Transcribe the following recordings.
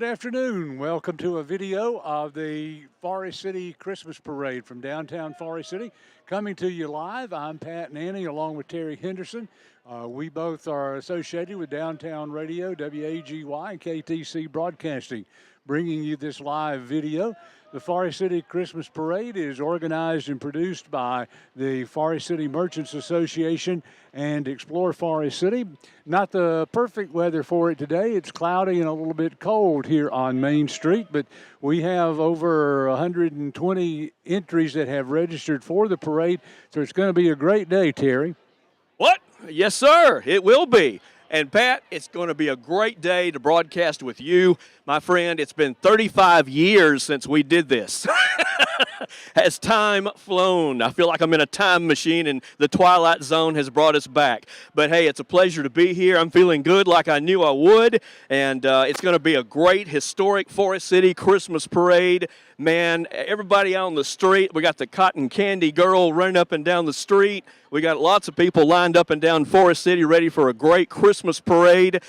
afternoon. Welcome to a video of the Forest City Christmas Parade from downtown Forest City. Coming to you live, I'm Pat Nanny along with Terry Henderson. We both are associated with Downtown Radio, WAGY, and KTC Broadcasting, bringing you this live video. The Forest City Christmas Parade is organized and produced by the Forest City Merchants Association and Explore Forest City. Not the perfect weather for it today. It's cloudy and a little bit cold here on Main Street, but we have over 120 entries that have registered for the parade, so it's going to be a great day, Terry. What? Yes, sir. It will be. And, Pat, it's going to be a great day to broadcast with you. My friend, it's been 35 years since we did this. Has time flown? I feel like I'm in a time machine, and the Twilight Zone has brought us back. But, hey, it's a pleasure to be here. I'm feeling good like I knew I would, and it's going to be a great, historic Forest City Christmas parade. Man, everybody out on the street. We got the cotton candy girl running up and down the street. We got lots of people lined up and down Forest City ready for a great Christmas parade.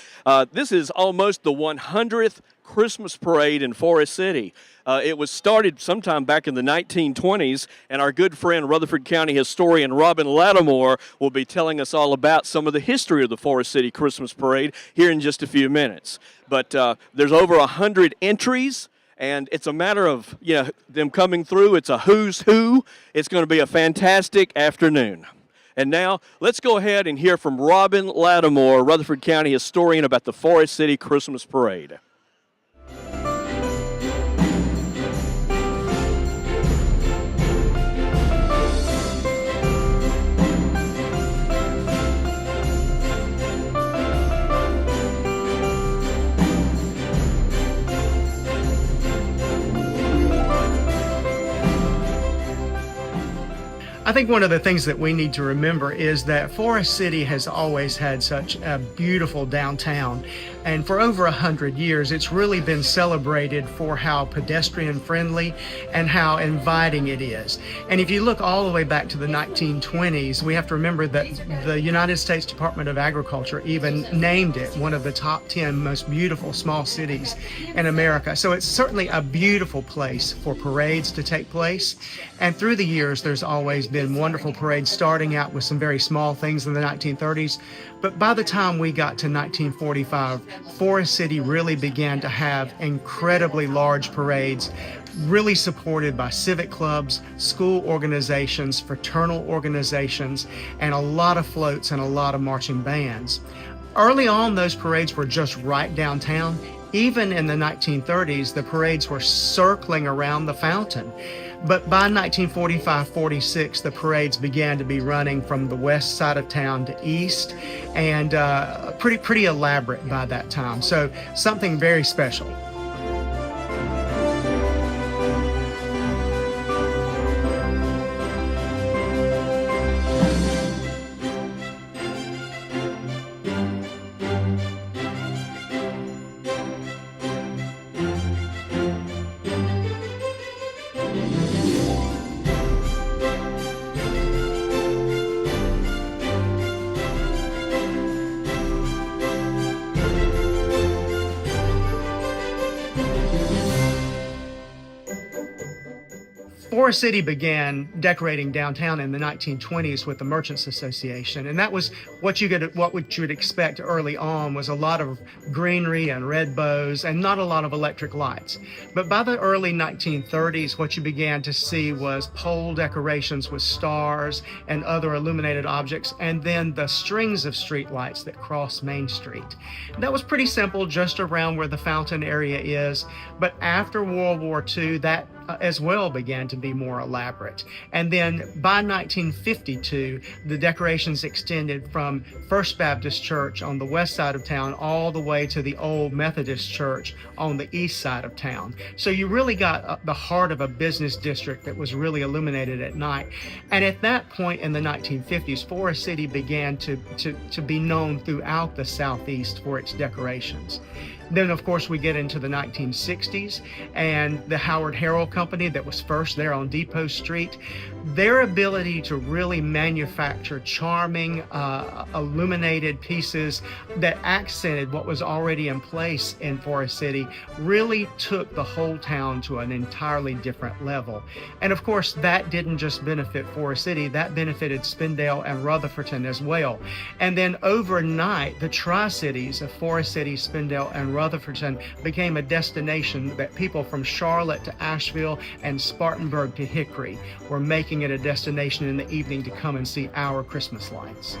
This is almost the 100th Christmas parade in Forest City. It was started sometime back in the 1920s, and our good friend Rutherford County historian Robin Lattimore will be telling us all about some of the history of the Forest City Christmas parade here in just a few minutes. But there's over 100 entries. And it's a matter of, them coming through. It's a who's who. It's going to be a fantastic afternoon. And now, let's go ahead and hear from Robin Lattimore, Rutherford County historian, about the Forest City Christmas Parade. I think one of the things that we need to remember is that Forest City has always had such a beautiful downtown. And for over 100 years, it's really been celebrated for how pedestrian friendly and how inviting it is. And if you look all the way back to the 1920s, we have to remember that the United States Department of Agriculture even named it one of the top 10 most beautiful small cities in America. So it's certainly a beautiful place for parades to take place. And through the years, there's always been wonderful parades, starting out with some very small things in the 1930s. But by the time we got to 1945, Forest City really began to have incredibly large parades, really supported by civic clubs, school organizations, fraternal organizations, and a lot of floats and a lot of marching bands. Early on, those parades were just right downtown. Even in the 1930s, the parades were circling around the fountain. But by 1945-46, the parades began to be running from the west side of town to east, and pretty elaborate by that time. So something very special. Forest City began decorating downtown in the 1920s with the Merchants Association, and that was what you would expect early on, was a lot of greenery and red bows and not a lot of electric lights. But by the early 1930s, what you began to see was pole decorations with stars and other illuminated objects, and then the strings of street lights that cross Main Street. That was pretty simple, just around where the fountain area is. But after World War II, that as well began to be more elaborate. And then by 1952, the decorations extended from First Baptist Church on the west side of town all the way to the old Methodist Church on the east side of town. So you really got the heart of a business district that was really illuminated at night. And at that point in the 1950s, Forest City began to be known throughout the Southeast for its decorations. Then, of course, we get into the 1960s, and the Howard Herald Company that was first there on Depot Street, their ability to really manufacture charming, illuminated pieces that accented what was already in place in Forest City really took the whole town to an entirely different level. And of course, that didn't just benefit Forest City, that benefited Spindale and Rutherfordton as well. And then overnight, the Tri-Cities of Forest City, Spindale, and Rutherfordton became a destination that people from Charlotte to Asheville and Spartanburg to Hickory were making it a destination in the evening to come and see our Christmas lights.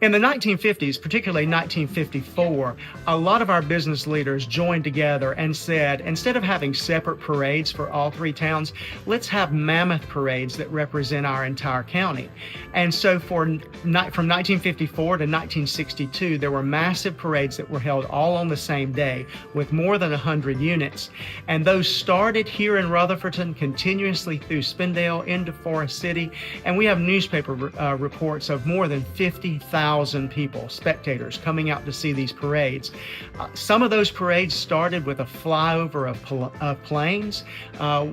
In the 1950s, particularly 1954, a lot of our business leaders joined together and said, instead of having separate parades for all three towns, let's have mammoth parades that represent our entire county. And so from 1954 to 1962, there were massive parades that were held all on the same day with more than 100 units. And those started here in Rutherfordton, continuously through Spindale into Forest City. And we have newspaper reports of more than 50,000 people, spectators, coming out to see these parades. Some of those parades started with a flyover of planes.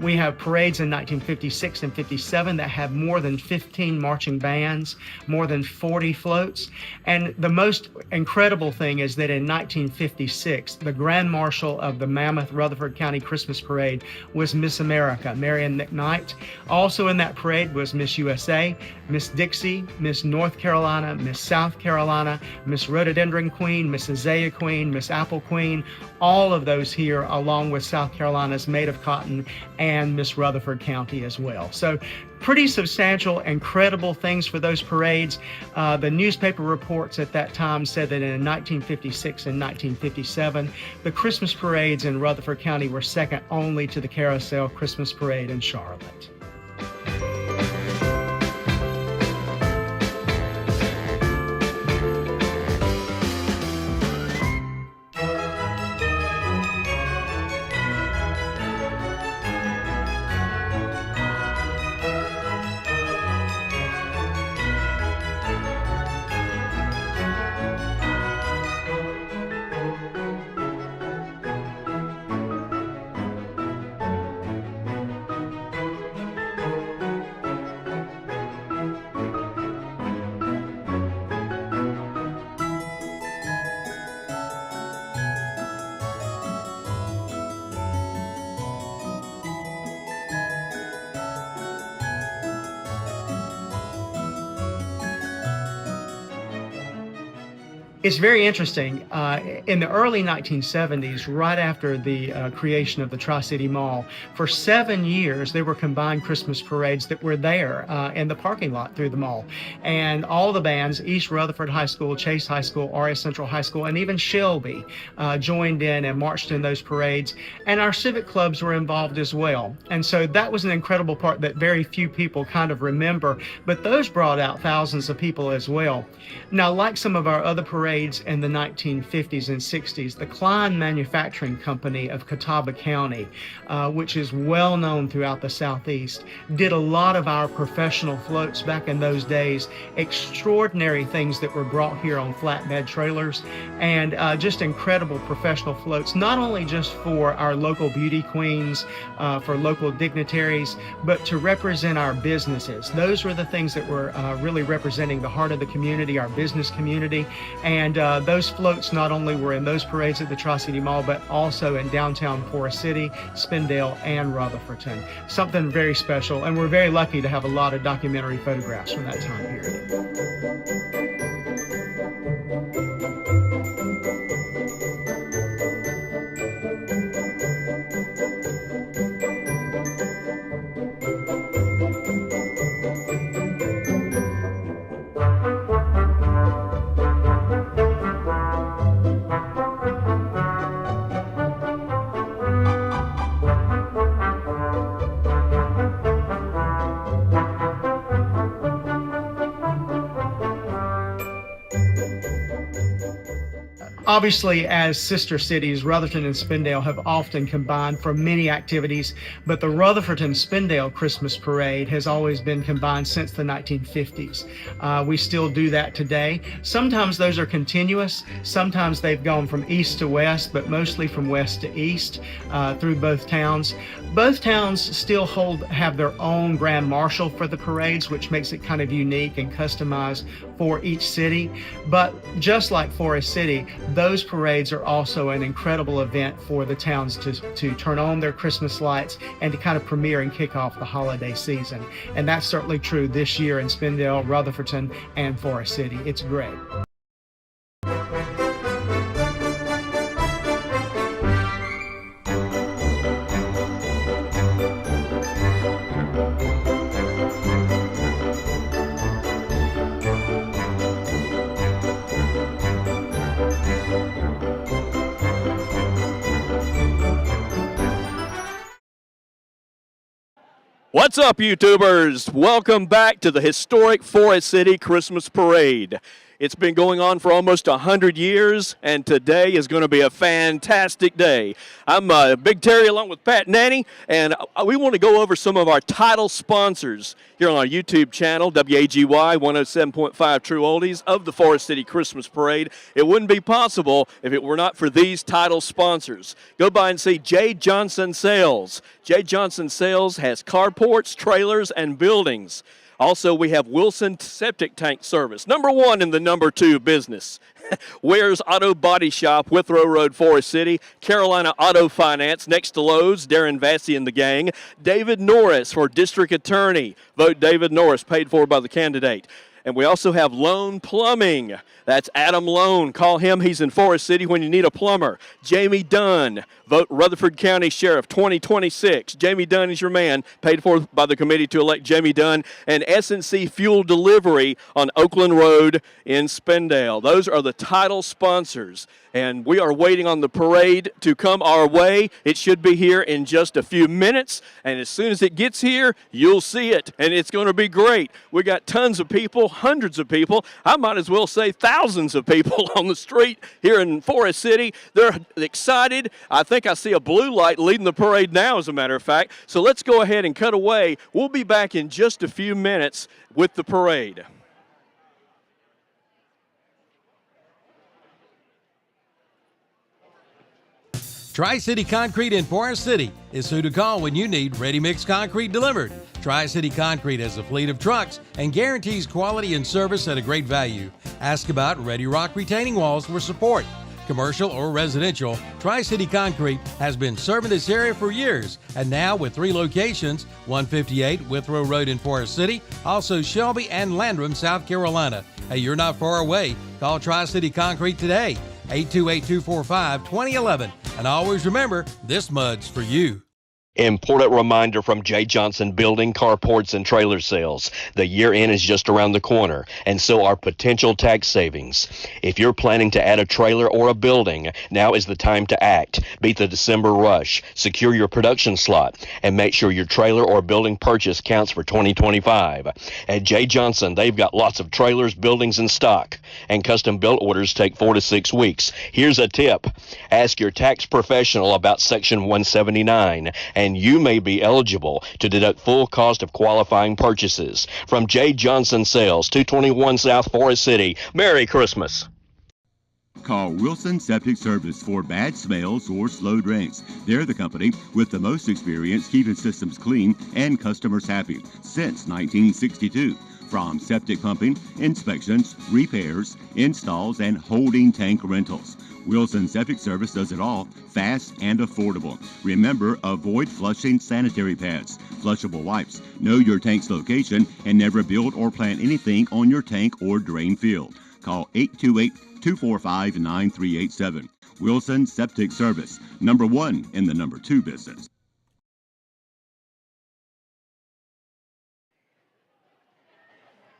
We have parades in 1956 and 57 that had more than 15 marching bands, more than 40 floats. And the most incredible thing is that in 1956, the Grand Marshal of the Mammoth Rutherford County Christmas Parade was Miss America, Marion McKnight. Also in that parade was Miss USA, Miss Dixie, Miss North Carolina, Miss South Carolina, Miss Rhododendron Queen, Miss Azalea Queen, Miss Apple Queen, all of those here, along with South Carolina's Maid of Cotton and Miss Rutherford County as well. So pretty substantial, incredible things for those parades. The newspaper reports at that time said that in 1956 and 1957, the Christmas parades in Rutherford County were second only to the Carousel Christmas Parade in Charlotte. It's very interesting. In the early 1970s, right after the creation of the Tri-City Mall, for 7 years there were combined Christmas parades that were there in the parking lot through the mall. And all the bands, East Rutherford High School, Chase High School, Aria Central High School, and even Shelby joined in and marched in those parades. And our civic clubs were involved as well. And so that was an incredible part that very few people kind of remember, but those brought out thousands of people as well. Now, like some of our other parades in the 1950s and 60s, the Klein Manufacturing Company of Catawba County, which is well known throughout the Southeast, did a lot of our professional floats back in those days. Extraordinary things that were brought here on flatbed trailers, and just incredible professional floats, not only just for our local beauty queens, for local dignitaries, but to represent our businesses. Those were the things that were really representing the heart of the community, our business community. And those floats not only were in those parades at the Tri-City Mall, but also in downtown Forest City, Spindale, and Rutherfordton. Something very special, and we're very lucky to have a lot of documentary photographs from that time period. Obviously, as sister cities, Rutherford and Spindale have often combined for many activities, but the Rutherford and Spindale Christmas Parade has always been combined since the 1950s. We still do that today. Sometimes those are continuous, sometimes they've gone from east to west, but mostly from west to east through both towns. Both towns still have their own grand marshal for the parades, which makes it kind of unique and customized for each city. But just like Forest City, those parades are also an incredible event for the towns to turn on their Christmas lights and to kind of premiere and kick off the holiday season. And that's certainly true this year in Spindale, Rutherfordton, and Forest City. It's great. What's up, YouTubers? Welcome back to the historic Forest City Christmas Parade. It's been going on for almost 100 years, and today is going to be a fantastic day. I'm Big Terry along with Pat and Annie, and we want to go over some of our title sponsors here on our YouTube channel, WAGY 107.5 True Oldies of the Forest City Christmas Parade. It wouldn't be possible if it were not for these title sponsors. Go by and see J. Johnson Sales. J. Johnson Sales has carports, trailers, and buildings. Also, we have Wilson Septic Tank Service, #1 in the #2 business. Ware's Auto Body Shop, Withrow Road, Forest City. Carolina Auto Finance, next to Lowe's, Darren Vassey and the gang. David Norris for District Attorney. Vote David Norris, paid for by the candidate. And we also have Lone Plumbing. That's Adam Lone. Call him. He's in Forest City when you need a plumber. Jamie Dunn. Vote Rutherford County Sheriff 2026. Jamie Dunn is your man. Paid for by the committee to elect Jamie Dunn. And S&C Fuel Delivery on Oakland Road in Spindale. Those are the title sponsors. And we are waiting on the parade to come our way. It should be here in just a few minutes. And as soon as it gets here, you'll see it. And it's going to be great. We got tons of people, hundreds of people. I might as well say thousands of people on the street here in Forest City. They're excited. I think I see a blue light leading the parade now, as a matter of fact. So let's go ahead and cut away. We'll be back in just a few minutes with the parade. Tri-City Concrete in Forest City is who to call when you need ready-mix concrete delivered. Tri-City Concrete has a fleet of trucks and guarantees quality and service at a great value. Ask about Ready Rock retaining walls for support. Commercial or residential, Tri-City Concrete has been serving this area for years, and now with 3 locations, 158 Withrow Road in Forest City, also Shelby and Landrum, South Carolina. Hey, you're not far away. Call Tri-City Concrete today, 828-245-2011. And always remember, this mud's for you. Important reminder from J. Johnson Building, Carports, and Trailer Sales. The year end is just around the corner, and so are potential tax savings. If you're planning to add a trailer or a building, now is the time to act. Beat the December rush, secure your production slot, and make sure your trailer or building purchase counts for 2025. At J. Johnson, they've got lots of trailers, buildings in stock, and custom built orders take 4 to 6 weeks. Here's a tip. Ask your tax professional about Section 179, and you may be eligible to deduct full cost of qualifying purchases. From J. Johnson Sales, 221 South Forest City. Merry Christmas. Call Wilson Septic Service for bad smells or slow drains. They're the company with the most experience keeping systems clean and customers happy since 1962. From septic pumping, inspections, repairs, installs, and holding tank rentals. Wilson Septic Service does it all, fast and affordable. Remember, avoid flushing sanitary pads, flushable wipes, know your tank's location, and never build or plant anything on your tank or drain field. Call 828-245-9387. Wilson Septic Service, #1 in the #2 business.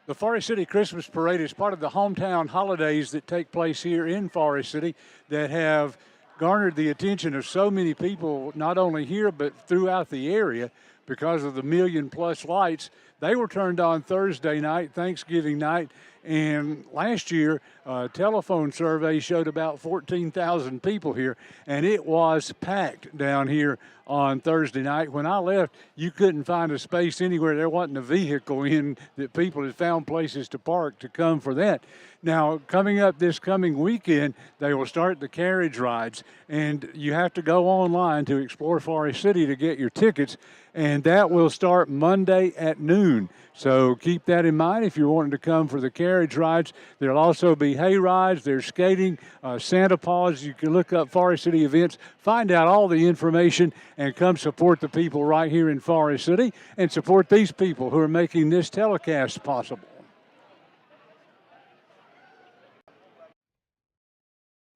The Forest City Christmas Parade is part of the hometown holidays that take place here in Forest City that have garnered the attention of so many people, not only here but throughout the area. because of the million-plus lights. They were turned on Thursday night, Thanksgiving night, and last year, a telephone survey showed about 14,000 people here, and it was packed down here on Thursday night. When I left, you couldn't find a space anywhere. There wasn't a vehicle in that people had found places to park to come for that. Now, coming up this coming weekend, they will start the carriage rides, and you have to go online to Explore Forest City to get your tickets, and that will start Monday at noon. So keep that in mind if you're wanting to come for the carriage rides. There'll also be hay rides, there's skating, Santa Paws. You can look up Forest City events, find out all the information, and come support the people right here in Forest City and support these people who are making this telecast possible.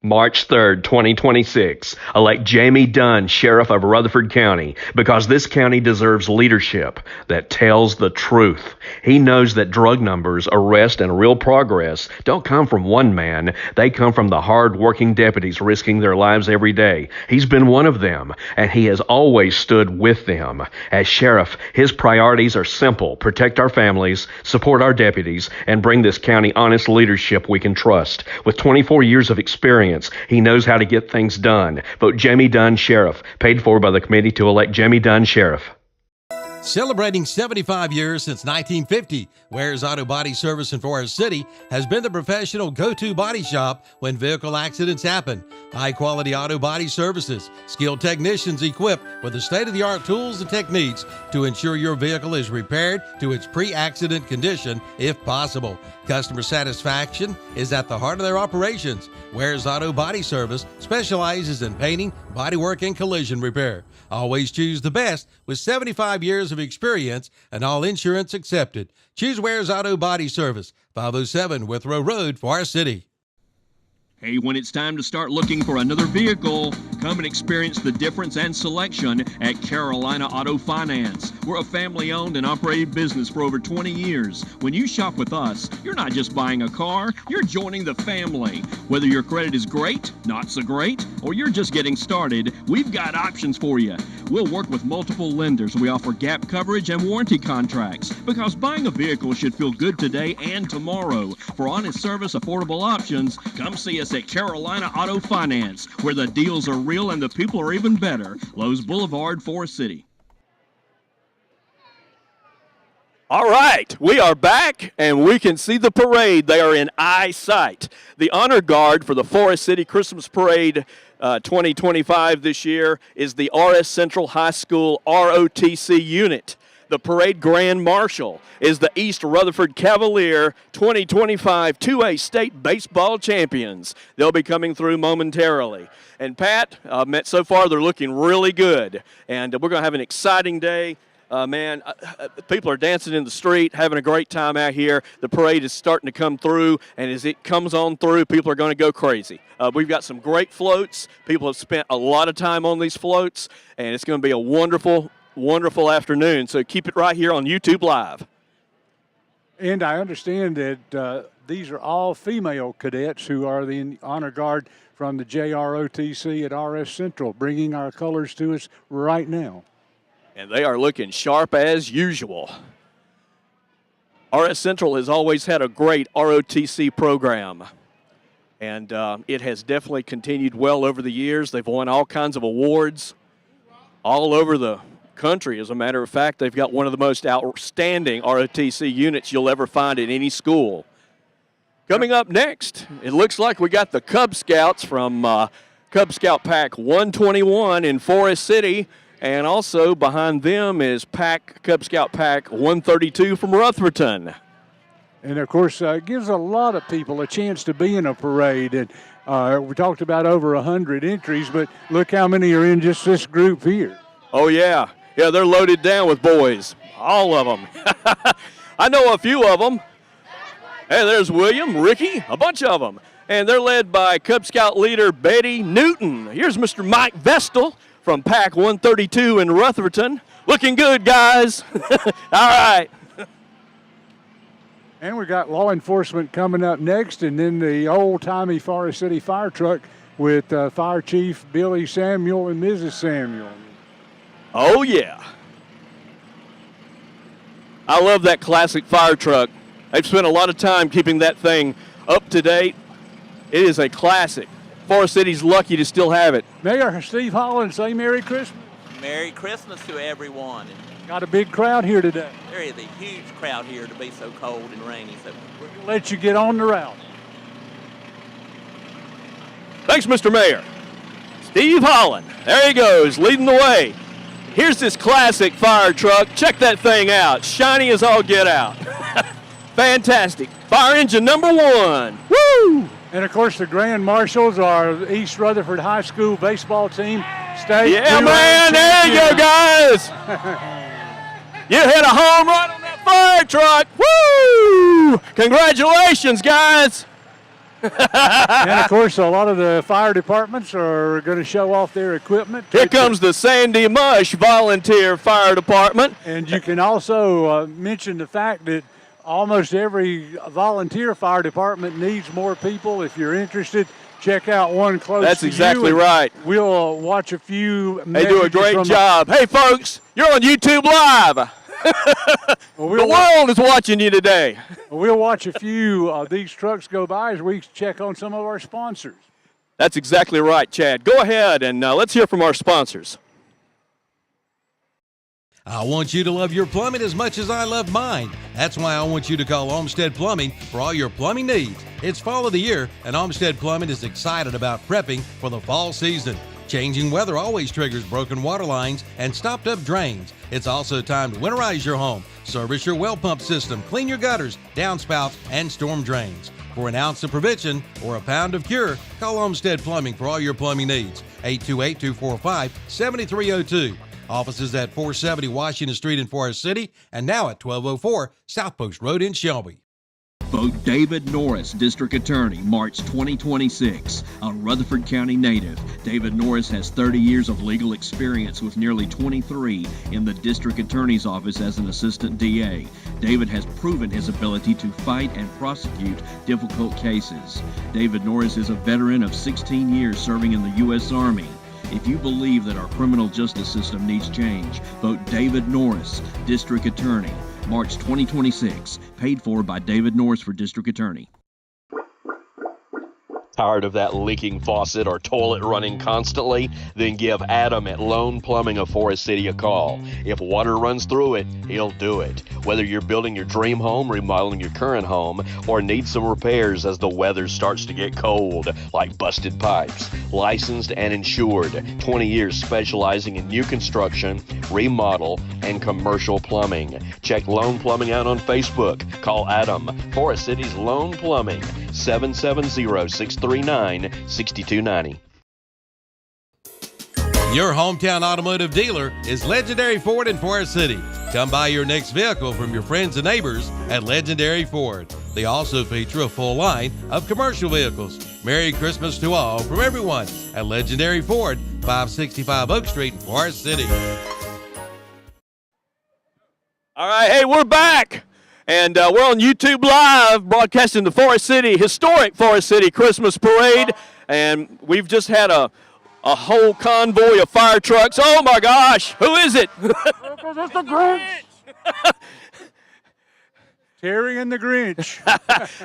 March 3rd, 2026, elect Jamie Dunn, Sheriff of Rutherford County, because this county deserves leadership that tells the truth. He knows that drug numbers, arrest, and real progress don't come from one man. They come from the hard-working deputies risking their lives every day. He's been one of them, and he has always stood with them. As sheriff, his priorities are simple: protect our families, support our deputies, and bring this county honest leadership we can trust. With 24 years of experience, he knows how to get things done. Vote Jamie Dunn Sheriff, paid for by the committee to elect Jamie Dunn Sheriff. Celebrating 75 years since 1950, Ware's Auto Body Service in Forest City has been the professional go-to body shop when vehicle accidents happen. High-quality auto body services, skilled technicians equipped with the state-of-the-art tools and techniques to ensure your vehicle is repaired to its pre-accident condition if possible. Customer satisfaction is at the heart of their operations. Ware's Auto Body Service specializes in painting, bodywork, and collision repair. Always choose the best with 75 years of experience and all insurance accepted. Choose Ware's Auto Body Service, 507 Withrow Road, Forest City. Hey, when it's time to start looking for another vehicle, come and experience the difference and selection at Carolina Auto Finance. We're a family-owned and operated business for over 20 years. When you shop with us, you're not just buying a car, you're joining the family. Whether your credit is great, not so great, or you're just getting started, we've got options for you. We'll work with multiple lenders. We offer gap coverage and warranty contracts, because buying a vehicle should feel good today and tomorrow. For honest service, affordable options, come see us at Carolina Auto Finance, where the deals are real and the people are even better. Lowe's Boulevard, Forest City. All right, we are back, and we can see the parade. They are in eyesight. The honor guard for the Forest City Christmas Parade 2025 this year is the RS Central High School ROTC unit. The parade grand marshal is the East Rutherford Cavalier 2025 2A state baseball champions. They'll be coming through momentarily. And Pat, so far they're looking really good. And we're going to have an exciting day. People are dancing in the street, having a great time out here. The parade is starting to come through, and as it comes on through, people are going to go crazy. We've got some great floats. People have spent a lot of time on these floats, and it's going to be a wonderful afternoon. So keep it right here on YouTube Live. And I understand that these are all female cadets who are the honor guard from the JROTC at RS Central, bringing our colors to us right now. And they are looking sharp as usual. RS Central has always had a great ROTC program, and it has definitely continued well over the years. They've won all kinds of awards all over the country. As a matter of fact, they've got one of the most outstanding ROTC units you'll ever find in any school. Coming up next, it looks like we got the Cub Scouts from Cub Scout Pack 121 in Forest City. And also behind them is Cub Scout Pack 132 from Rutherford. And, of course, it gives a lot of people a chance to be in a parade. And we talked about over 100 entries, but look how many are in just this group here. Oh, yeah. Yeah, they're loaded down with boys, all of them. I know a few of them. Hey, there's William, Ricky, a bunch of them. And they're led by Cub Scout leader Betty Newton. Here's Mr. Mike Vestal from Pack 132 in Rutherford. Looking good, guys. All right. And we got law enforcement coming up next, and then the old-timey Forest City fire truck with Fire Chief Billy Samuel and Mrs. Samuel. Oh, yeah. I love that classic fire truck. They've spent a lot of time keeping that thing up to date. It is a classic. Forest City's lucky to still have it. Mayor Steve Holland, say Merry Christmas. Merry Christmas to everyone. Got a big crowd here today. There is a huge crowd here to be so cold and rainy. So We're going to let you get on the route. Thanks, Mr. Mayor. Steve Holland, there he goes, leading the way. Here's this classic fire truck. Check that thing out. Shiny as all get out. Fantastic. Fire engine number 1. Woo! And, of course, the Grand Marshals are East Rutherford High School baseball team. State Yeah, 2A man, there you go, champions. guys. You hit a home run on that fire truck. Woo! Congratulations, guys. And, of course, a lot of the fire departments are going to show off their equipment. Here comes the Sandy Mush Volunteer Fire Department. And you can also mention the fact that almost every volunteer fire department needs more people. If you're interested, check out one close That's to exactly you. right. We'll watch a few. They do a great job. Hey, folks, you're on YouTube Live. The world is watching you today. We'll watch a few of these trucks go by as we check on some of our sponsors. That's exactly right, Chad. Go ahead and let's hear from our sponsors. I want you to love your plumbing as much as I love mine. That's why I want you to call Olmsted Plumbing for all your plumbing needs. It's fall of the year, and Olmsted Plumbing is excited about prepping for the fall season. Changing weather always triggers broken water lines and stopped up drains. It's also time to winterize your home, service your well pump system, clean your gutters, downspouts, and storm drains. For an ounce of prevention or a pound of cure, call Olmsted Plumbing for all your plumbing needs. 828-245-7302. Offices at 470 Washington Street in Forest City and now at 1204 South Post Road in Shelby. Vote David Norris, District Attorney, March 2026. A Rutherford County native, David Norris has 30 years of legal experience with nearly 23 in the District Attorney's Office as an Assistant DA. David has proven his ability to fight and prosecute difficult cases. David Norris is a veteran of 16 years serving in the U.S. Army. If you believe that our criminal justice system needs change, vote David Norris, District Attorney, March 2026, paid for by David Norris for District Attorney. Tired of that leaking faucet or toilet running constantly? Then give Adam at Lone Plumbing of Forest City a call. If water runs through it, he'll do it. Whether you're building your dream home, remodeling your current home, or need some repairs as the weather starts to get cold, like busted pipes. Licensed and insured, 20 years specializing in new construction, remodel, and commercial plumbing. Check Lone Plumbing out on Facebook. Call Adam, Forest City's Lone Plumbing, 770-639-6290. Your hometown automotive dealer is Legendary Ford in Forest City. Come buy your next vehicle from your friends and neighbors at Legendary Ford. They also feature a full line of commercial vehicles. Merry Christmas to all from everyone at Legendary Ford, 565 Oak Street in Forest City. All right, hey, we're back. And we're on YouTube Live, broadcasting the historic Forest City Christmas Parade. And we've just had a whole convoy of fire trucks. Oh, my gosh. Who is it? It's the Grinch. Terry and the Grinch.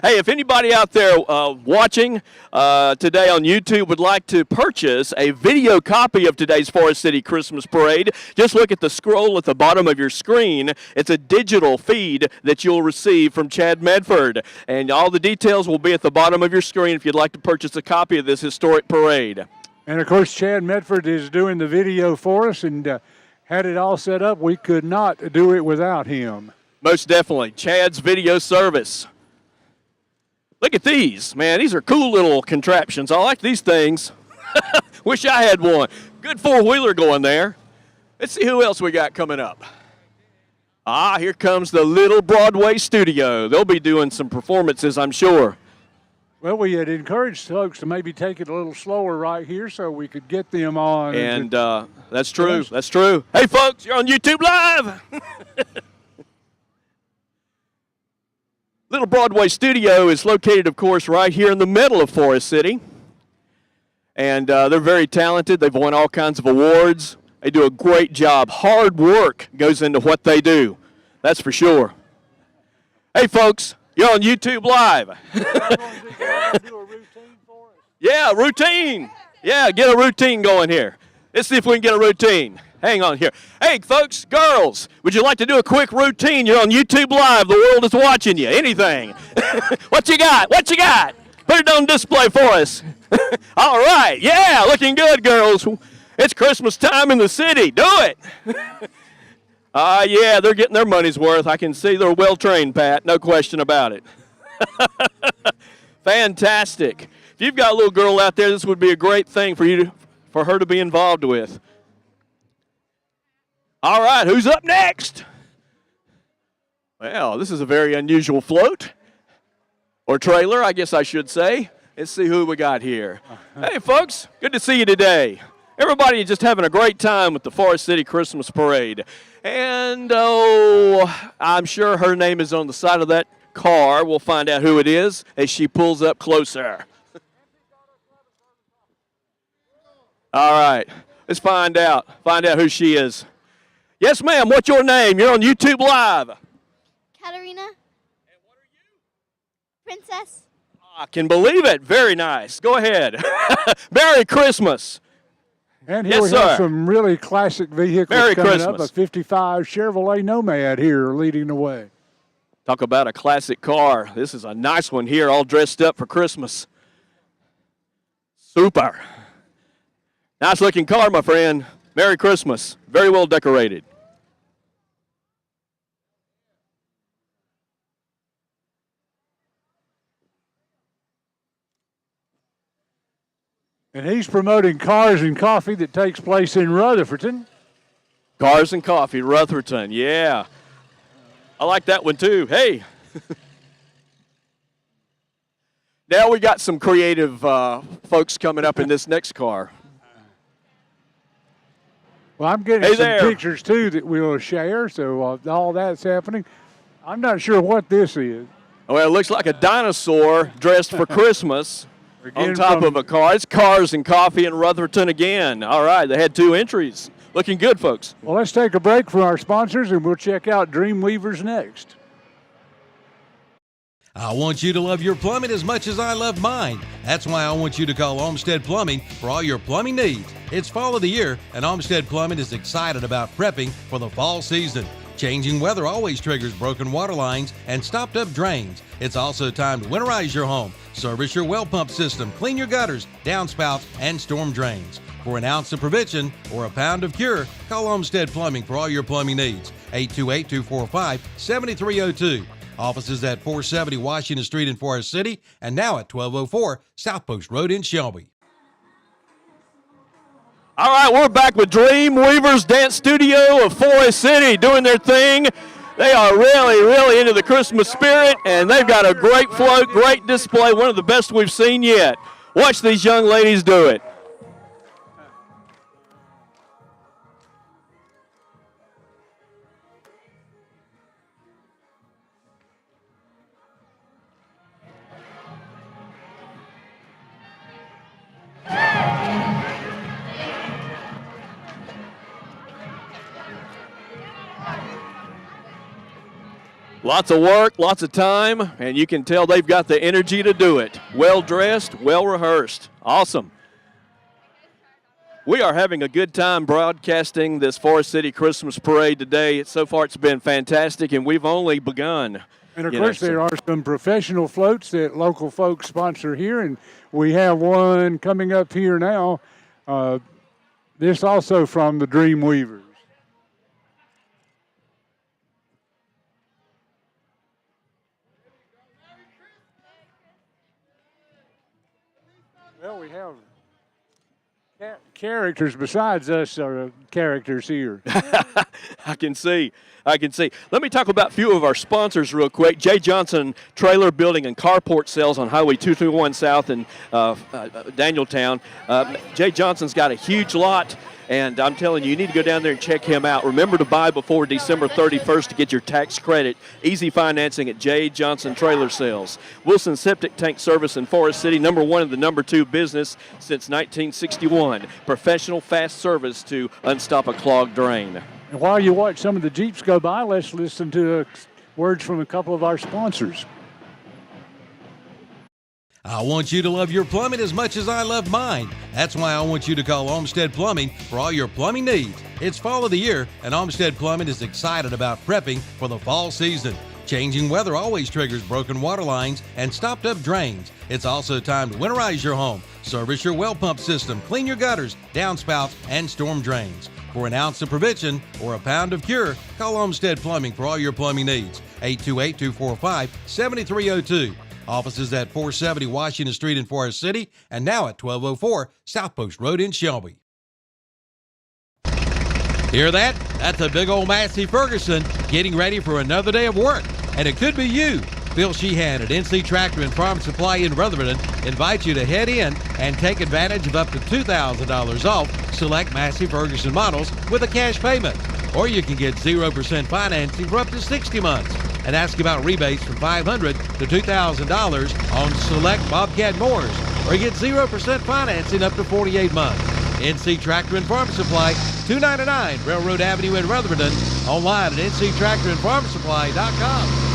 Hey, if anybody out there watching today on YouTube would like to purchase a video copy of today's Forest City Christmas Parade, just look at the scroll at the bottom of your screen. It's a digital feed that you'll receive from Chad Medford. And all the details will be at the bottom of your screen if you'd like to purchase a copy of this historic parade. And, of course, Chad Medford is doing the video for us and had it all set up. We could not do it without him. Most definitely. Chad's video service. Look at these, man. These are cool little contraptions. I like these things. Wish I had one. Good four-wheeler going there. Let's see who else we got coming up. Here comes the Little Broadway Studio. They'll be doing some performances, I'm sure. Well, we had encouraged folks to maybe take it a little slower right here so we could get them on. And that's true. That's true. Hey, folks, you're on YouTube Live. Little Broadway Studio is located, of course, right here in the middle of Forest City. And they're very talented. They've won all kinds of awards. They do a great job. Hard work goes into what they do. That's for sure. Hey, folks, you're on YouTube Live. Yeah, routine. Yeah, get a routine going here. Let's see if we can get a routine. Hang on here. Hey, folks, girls, would you like to do a quick routine? You're on YouTube Live. The world is watching you. Anything. What you got? What you got? Put it on display for us. All right. Yeah, looking good, girls. It's Christmas time in the city. Do it. Yeah, they're getting their money's worth. I can see they're well-trained, Pat. No question about it. Fantastic. If you've got a little girl out there, this would be a great thing for her to be involved with. All right, who's up next? Well, this is a very unusual float, or trailer, I guess I should say. Let's see who we got here. Hey, folks, good to see you today. Everybody just having a great time with the Forest City Christmas Parade. And, I'm sure her name is on the side of that car. We'll find out who it is as she pulls up closer. All right, let's find out who she is. Yes, ma'am, what's your name? You're on YouTube Live. Katarina. And what are you? Princess. I can believe it. Very nice. Go ahead. Merry Christmas. And here Yes, we sir. have some really classic vehicles Merry coming up. Christmas. A 55 Chevrolet Nomad here leading the way. Talk about a classic car. This is a nice one here, all dressed up for Christmas. Super. Nice looking car, my friend. Merry Christmas. Very well decorated. And he's promoting Cars and Coffee that takes place in Rutherfordton. Cars and Coffee, Rutherfordton. Yeah. I like that one too. Hey. Now we got some creative folks coming up in this next car. Well, I'm getting Hey some there. pictures too that we'll share, so all that's happening. I'm not sure what this is. Well, it looks like a dinosaur dressed for Christmas on Again top from- of a car. It's Cars and Coffee in Rutherfordton again. All right, they had 2 entries. Looking good, folks. Well, let's take a break from our sponsors, and we'll check out Dreamweavers next. I want you to love your plumbing as much as I love mine. That's why I want you to call Olmsted Plumbing for all your plumbing needs. It's fall of the year, and Olmsted Plumbing is excited about prepping for the fall season. Changing weather always triggers broken water lines and stopped up drains. It's also time to winterize your home, service your well pump system, clean your gutters, downspouts, and storm drains. For an ounce of prevention or a pound of cure, call Olmsted Plumbing for all your plumbing needs. 828-245-7302. Offices at 470 Washington Street in Forest City and now at 1204 South Post Road in Shelby. All right, we're back with Dreamweavers Dance Studio of Forest City doing their thing. They are really, really into the Christmas spirit, and they've got a great float, great display, one of the best we've seen yet. Watch these young ladies do it. Lots of work, lots of time, and you can tell they've got the energy to do it. Well dressed, well rehearsed. Awesome. We are having a good time broadcasting this Forest City Christmas Parade today. So far it's been fantastic, and we've only begun. And of course, there are some professional floats that local folks sponsor here, and we have one coming up here now. This also from the Dreamweavers. Well, we have characters besides us are characters here. I can see. Let me talk about a few of our sponsors real quick. J. Johnson Trailer Building and Carport Sales on Highway 221 South in Danieltown. J. Johnson's got a huge lot, and I'm telling you, you need to go down there and check him out. Remember to buy before December 31st to get your tax credit. Easy financing at J. Johnson Trailer Sales. Wilson Septic Tank Service in Forest City, number 1 and the number 2 business since 1961. Professional, fast service to unstop a clogged drain. And while you watch some of the Jeeps go by, let's listen to words from a couple of our sponsors. I want you to love your plumbing as much as I love mine. That's why I want you to call Olmsted Plumbing for all your plumbing needs. It's fall of the year, and Olmsted Plumbing is excited about prepping for the fall season. Changing weather always triggers broken water lines and stopped up drains. It's also time to winterize your home, service your well pump system, clean your gutters, downspouts, and storm drains. For an ounce of prevention or a pound of cure, call Olmsted Plumbing for all your plumbing needs. 828-245-7302. Offices at 470 Washington Street in Forest City and now at 1204 South Post Road in Shelby. Hear that? That's a big old Massey Ferguson getting ready for another day of work. And it could be you. Phil Sheehan at NC Tractor and Farm Supply in Rutherford invites you to head in and take advantage of up to $2,000 off select Massey Ferguson models with a cash payment. Or you can get 0% financing for up to 60 months. And ask about rebates from $500 to $2,000 on select Bobcat mowers. Or get 0% financing up to 48 months. NC Tractor and Farm Supply, 299 Railroad Avenue in Rutherford. Online at nctractorandfarmsupply.com.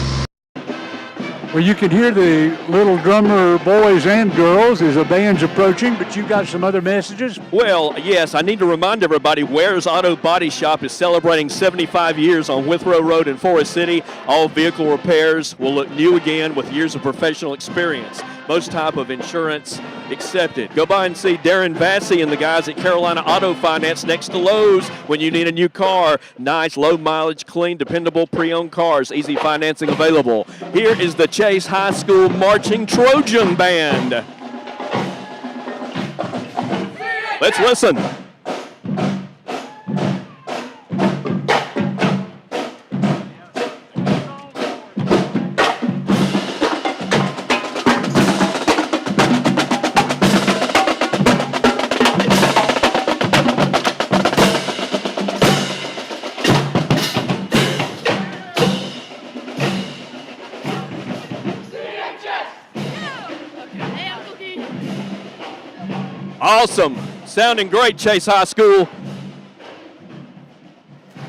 Well, you can hear the little drummer boys and girls as the band's approaching, but you got some other messages? Well, yes, I need to remind everybody Ware's Auto Body Shop is celebrating 75 years on Withrow Road in Forest City. All vehicle repairs will look new again with years of professional experience. Most type of insurance accepted. Go by and see Darren Vassey and the guys at Carolina Auto Finance next to Lowe's when you need a new car. Nice, low mileage, clean, dependable pre-owned cars. Easy financing available. Here is the Chase High School Marching Trojan Band. Let's listen. Awesome. Sounding great, Chase High School.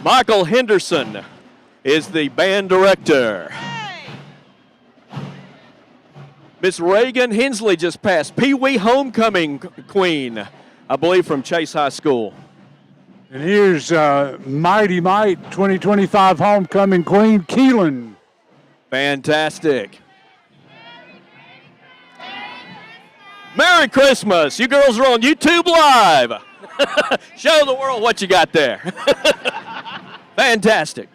Michael Henderson is the band director. Miss Reagan Hensley just passed. Pee Wee Homecoming Queen, I believe, from Chase High School. And here's Mighty Might 2025 Homecoming Queen, Keelan. Fantastic. Merry Christmas. You girls are on YouTube Live. Show the world what you got there. Fantastic.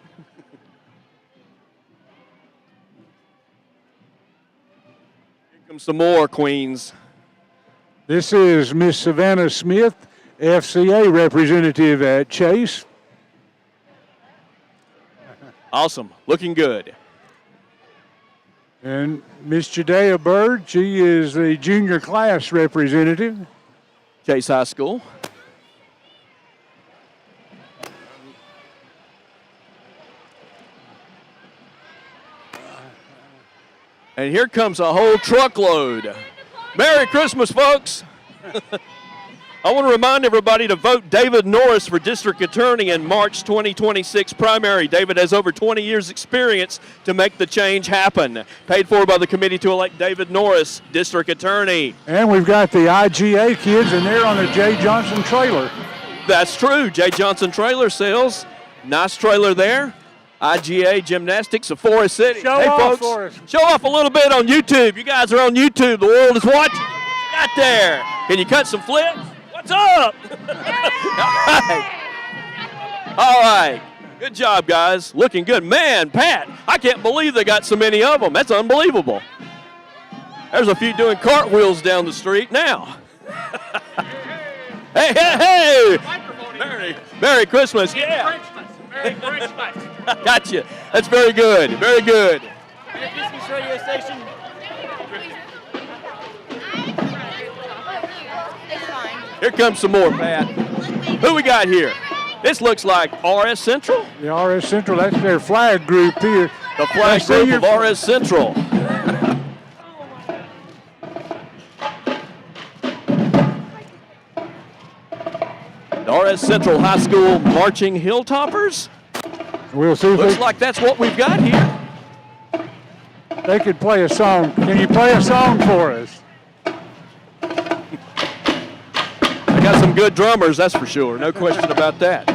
Here comes some more queens. This is Miss Savannah Smith, FCA representative at Chase. Awesome. Looking good. And Miss Judea Bird, she is the junior class representative. Chase High School. And here comes a whole truckload. Merry Christmas, folks. I want to remind everybody to vote David Norris for District Attorney in March 2026 primary. David has over 20 years experience to make the change happen. Paid for by the committee to elect David Norris, District Attorney. And we've got the IGA kids, and they're on the J. Johnson trailer. That's true. J. Johnson trailer sales. Nice trailer there. IGA Gymnastics of Forest City. Show off for us. Show off a little bit on YouTube. You guys are on YouTube. The world is watching. What you got there? Can you cut some flips? What's up? All right. Good job, guys. Looking good. Man, Pat, I can't believe they got so many of them. That's unbelievable. There's a few doing cartwheels down the street now. Hey, hey, hey. Merry Christmas. Yeah. Merry Christmas. Gotcha. That's very good. Very good. Merry Christmas radio station. Here comes some more, Pat. Who we got here? This looks like RS Central. The RS Central, that's their flag group here. The flag group of RS Central. The RS Central High School marching Hilltoppers. We'll see if Looks they, like that's what we've got here. they could play a song. Can you play a song for us? They got some good drummers, that's for sure. No question about that.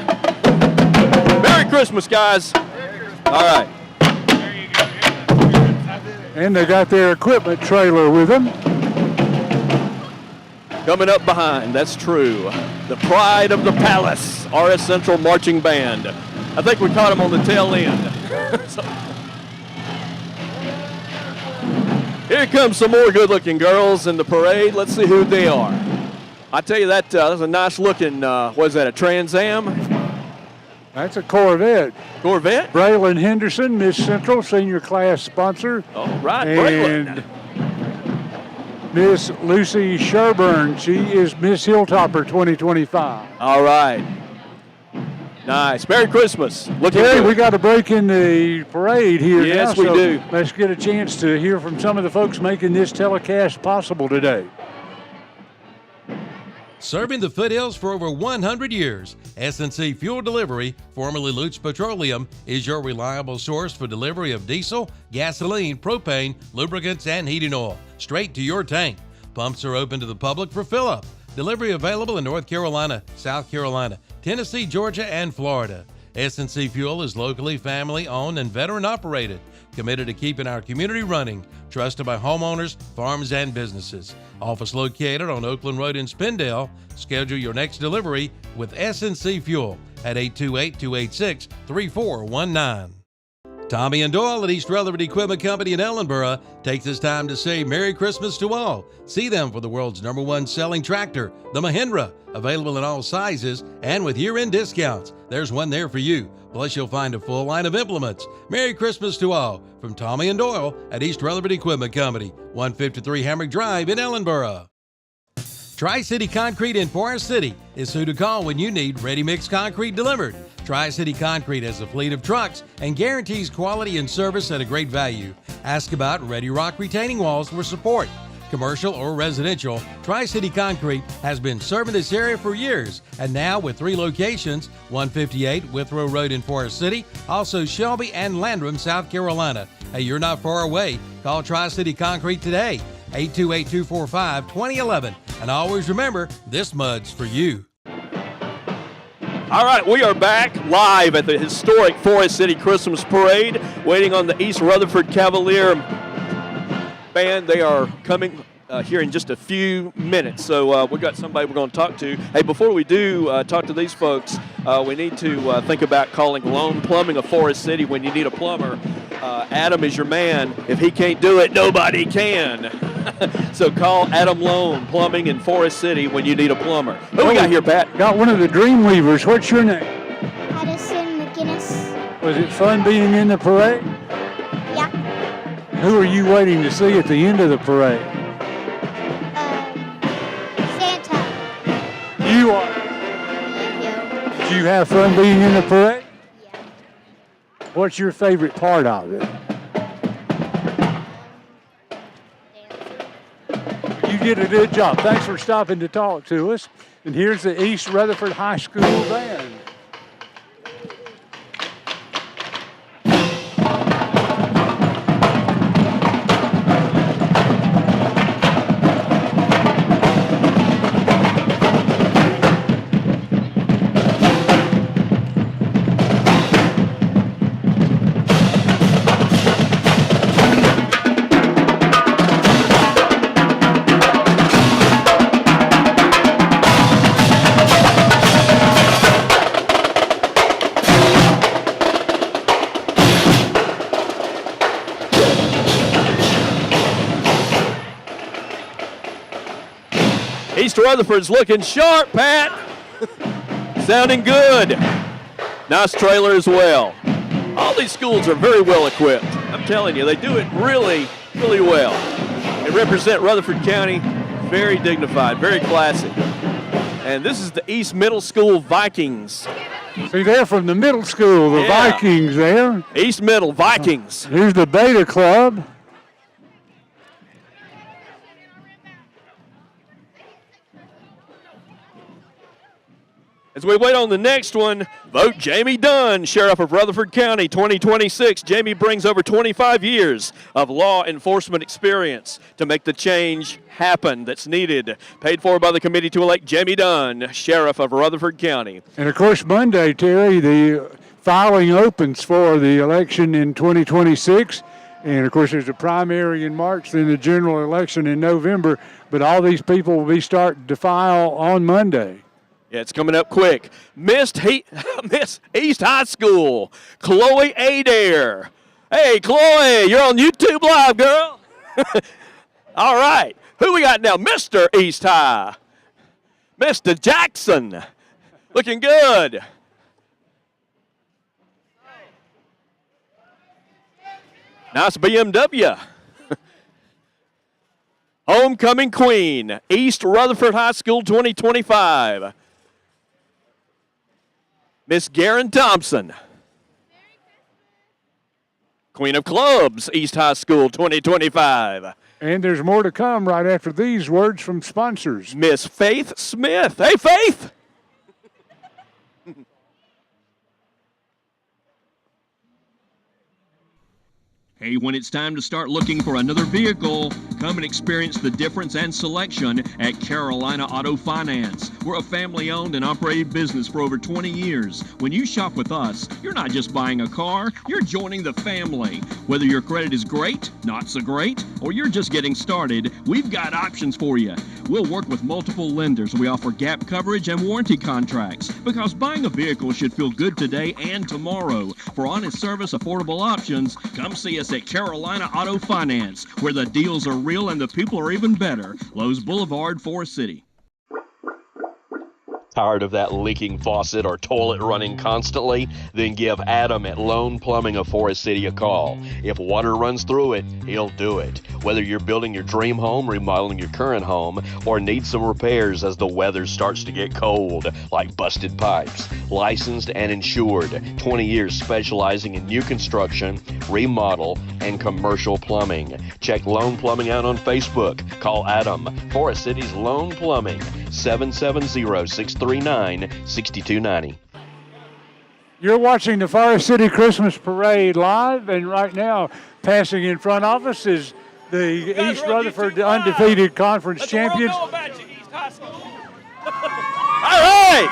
Merry Christmas, guys. All right. And they got their equipment trailer with them. Coming up behind, that's true. The pride of the palace, RS Central Marching Band. I think we caught him on the tail end. So, here comes some more good-looking girls in the parade. Let's see who they are. I tell you, that's a nice-looking, what is that, a Trans Am? That's a Corvette. Corvette? Braylon Henderson, Miss Central senior class sponsor. All right, And Braylon. Miss Lucy Sherburne, she is Miss Hilltopper 2025. All right. Nice. Merry Christmas. Looking Terry, good. we got a break in the parade here Yes, now, we so do. let's get a chance to hear from some of the folks making this telecast possible today. Serving the foothills for over 100 years, S&C Fuel Delivery, formerly Lutz Petroleum, is your reliable source for delivery of diesel, gasoline, propane, lubricants, and heating oil, straight to your tank. Pumps are open to the public for fill-up. Delivery available in North Carolina, South Carolina, Tennessee, Georgia, and Florida. S&C Fuel is locally family-owned and veteran-operated, committed to keeping our community running, trusted by homeowners, farms, and businesses. Office located on Oakland Road in Spindale. Schedule your next delivery with S&C Fuel at 828-286-3419. Tommy and Doyle at East Rutherford Equipment Company in Ellenboro takes this time to say Merry Christmas to all. See them for the world's #1 selling tractor, the Mahindra, available in all sizes and with year-end discounts. There's one there for you. Plus, you'll find a full line of implements. Merry Christmas to all from Tommy and Doyle at East Rutherford Equipment Company, 153 Hamrick Drive in Ellenboro. Tri-City Concrete in Forest City is who to call when you need ready-mix concrete delivered. Tri-City Concrete has a fleet of trucks and guarantees quality and service at a great value. Ask about Ready Rock retaining walls for support. Commercial or residential, Tri-City Concrete has been serving this area for years, and now with 3 locations, 158 Withrow Road in Forest City, also Shelby and Landrum, South Carolina. Hey, you're not far away. Call Tri-City Concrete today, 828-245-2011. And always remember, this mud's for you. All right, we are back live at the historic Forest City Christmas Parade, waiting on the East Rutherford Cavalier Band. They are coming here in just a few minutes, so we've got somebody we're going to talk to. Hey, before we do talk to these folks, we need to think about calling Lone Plumbing of Forest City when you need a plumber. Adam is your man. If he can't do it, nobody can. So call Adam Lone Plumbing in Forest City when you need a plumber. Who we got here, Pat? Got one of the Dreamweavers. What's your name? Addison McGinnis. Was it fun being in the parade? Yeah. Who are you waiting to see at the end of the parade? Santa. You are. Did you have fun being in the parade? Yeah. What's your favorite part of it? You did a good job. Thanks for stopping to talk to us. And here's the East Rutherford High School Band. East Rutherford's looking sharp, Pat. Sounding good. Nice trailer as well. All these schools are very well equipped. I'm telling you, they do it really, really well. They represent Rutherford County, very dignified, very classy. And this is the East Middle School Vikings. See, they're from the middle school, the Yeah. Vikings there. East Middle Vikings. Here's the Beta Club. As we wait on the next one, vote Jamie Dunn, Sheriff of Rutherford County 2026. Jamie brings over 25 years of law enforcement experience to make the change happen that's needed. Paid for by the committee to elect Jamie Dunn, Sheriff of Rutherford County. And of course, Monday, Terry, the filing opens for the election in 2026. And of course, there's a primary in March, then the general election in November. But all these people will be starting to file on Monday. Yeah, it's coming up quick. Miss East High School, Chloe Adair. Hey, Chloe, you're on YouTube Live, girl. All right. Who we got now? Mr. East High. Mr. Jackson. Looking good. Nice BMW. Homecoming Queen, East Rutherford High School 2025. Miss Garen Thompson. Queen of Clubs, East High School 2025. And there's more to come right after these words from sponsors. Miss Faith Smith. Hey, Faith. Hey, when it's time to start looking for another vehicle, come and experience the difference and selection at Carolina Auto Finance. We're a family-owned and operated business for over 20 years. When you shop with us, you're not just buying a car, you're joining the family. Whether your credit is great, not so great, or you're just getting started, we've got options for you. We'll work with multiple lenders. We offer gap coverage and warranty contracts because buying a vehicle should feel good today and tomorrow. For honest service, affordable options, come see us at Carolina Auto Finance, where the deals are real and the people are even better. Lowe's Boulevard, Forest City. Tired of that leaking faucet or toilet running constantly? Then give Adam at Lone Plumbing of Forest City a call. If water runs through it, he'll do it. Whether you're building your dream home, remodeling your current home, or need some repairs as the weather starts to get cold, like busted pipes. Licensed and insured. 20 years specializing in new construction, remodel, and commercial plumbing. Check Lone Plumbing out on Facebook. Call Adam, Forest City's Lone Plumbing, 770-639-6290. You're watching the Forest City Christmas Parade live, and right now, passing in front of us is the East Rutherford undefeated conference champions. All right.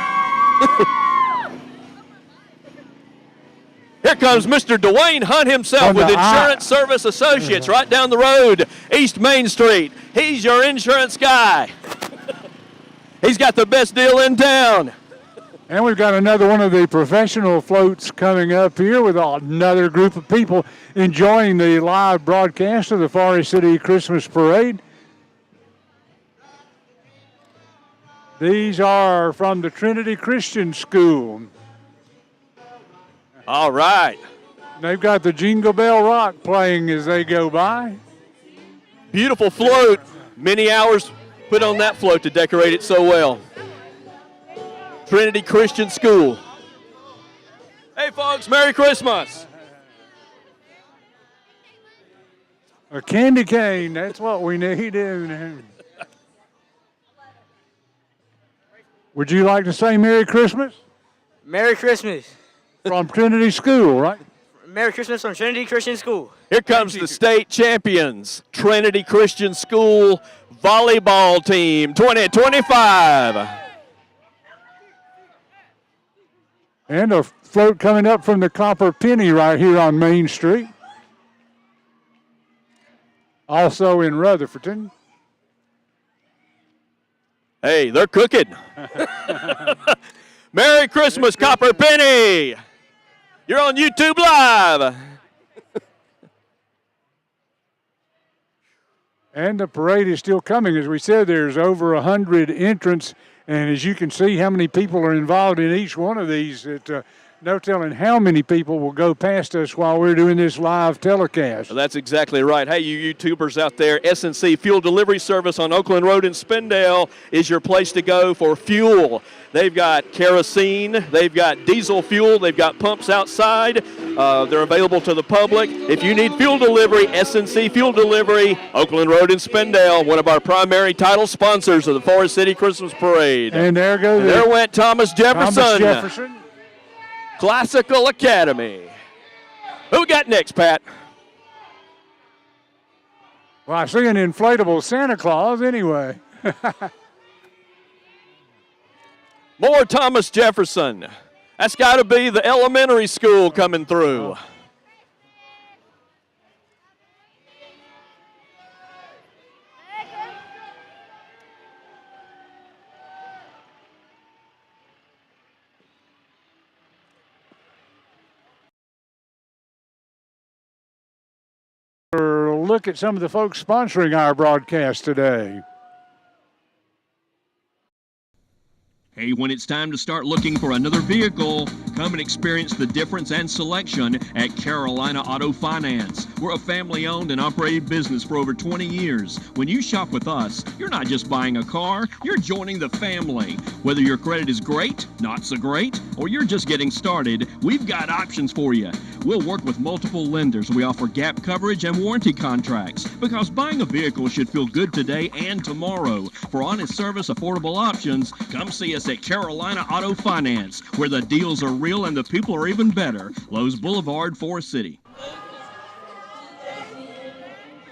Here comes Mr. Dwayne Hunt himself with Insurance Service Associates right down the road, East Main Street. He's your insurance guy. He's got the best deal in town. And we've got another one of the professional floats coming up here with another group of people enjoying the live broadcast of the Forest City Christmas Parade. These are from the Trinity Christian School. All right. They've got the Jingle Bell Rock playing as they go by. Beautiful float. Many hours put on that float to decorate it so well. Trinity Christian School. Hey, folks, Merry Christmas. A candy cane, that's what we need. Would you like to say Merry Christmas? Merry Christmas. From Trinity School, right? Merry Christmas from Trinity Christian School. Here comes the state champions, Trinity Christian School volleyball team 2025. And a float coming up from the Copper Penny right here on Main Street. Also in Rutherford. Hey, they're cooking. Merry Christmas, Copper Penny. You're on YouTube Live. And the parade is still coming. As we said, there's over 100 entrants. And as you can see how many people are involved in each one of these, no telling how many people will go past us while we're doing this live telecast. Well, that's exactly right. Hey, you YouTubers out there, S&C Fuel Delivery Service on Oakland Road in Spindale is your place to go for fuel. They've got kerosene, they've got diesel fuel, they've got pumps outside. They're available to the public. If you need fuel delivery, S&C Fuel Delivery, Oakland Road in Spindale, one of our primary title sponsors of the Forest City Christmas Parade. And there goes there went Thomas Jefferson. Thomas Jefferson. Classical Academy. Who we got next, Pat? Well, I see an inflatable Santa Claus anyway. More Thomas Jefferson. That's got to be the elementary school coming through. Look at some of the folks sponsoring our broadcast today. Hey, when it's time to start looking for another vehicle, come and experience the difference and selection at Carolina Auto Finance. We're a family-owned and operated business for over 20 years. When you shop with us, you're not just buying a car, you're joining the family. Whether your credit is great, not so great, or you're just getting started, we've got options for you. We'll work with multiple lenders. We offer gap coverage and warranty contracts because buying a vehicle should feel good today and tomorrow. For honest service, affordable options, come see us at Carolina Auto Finance, where the deals are real and the people are even better. Lowe's Boulevard, Forest City.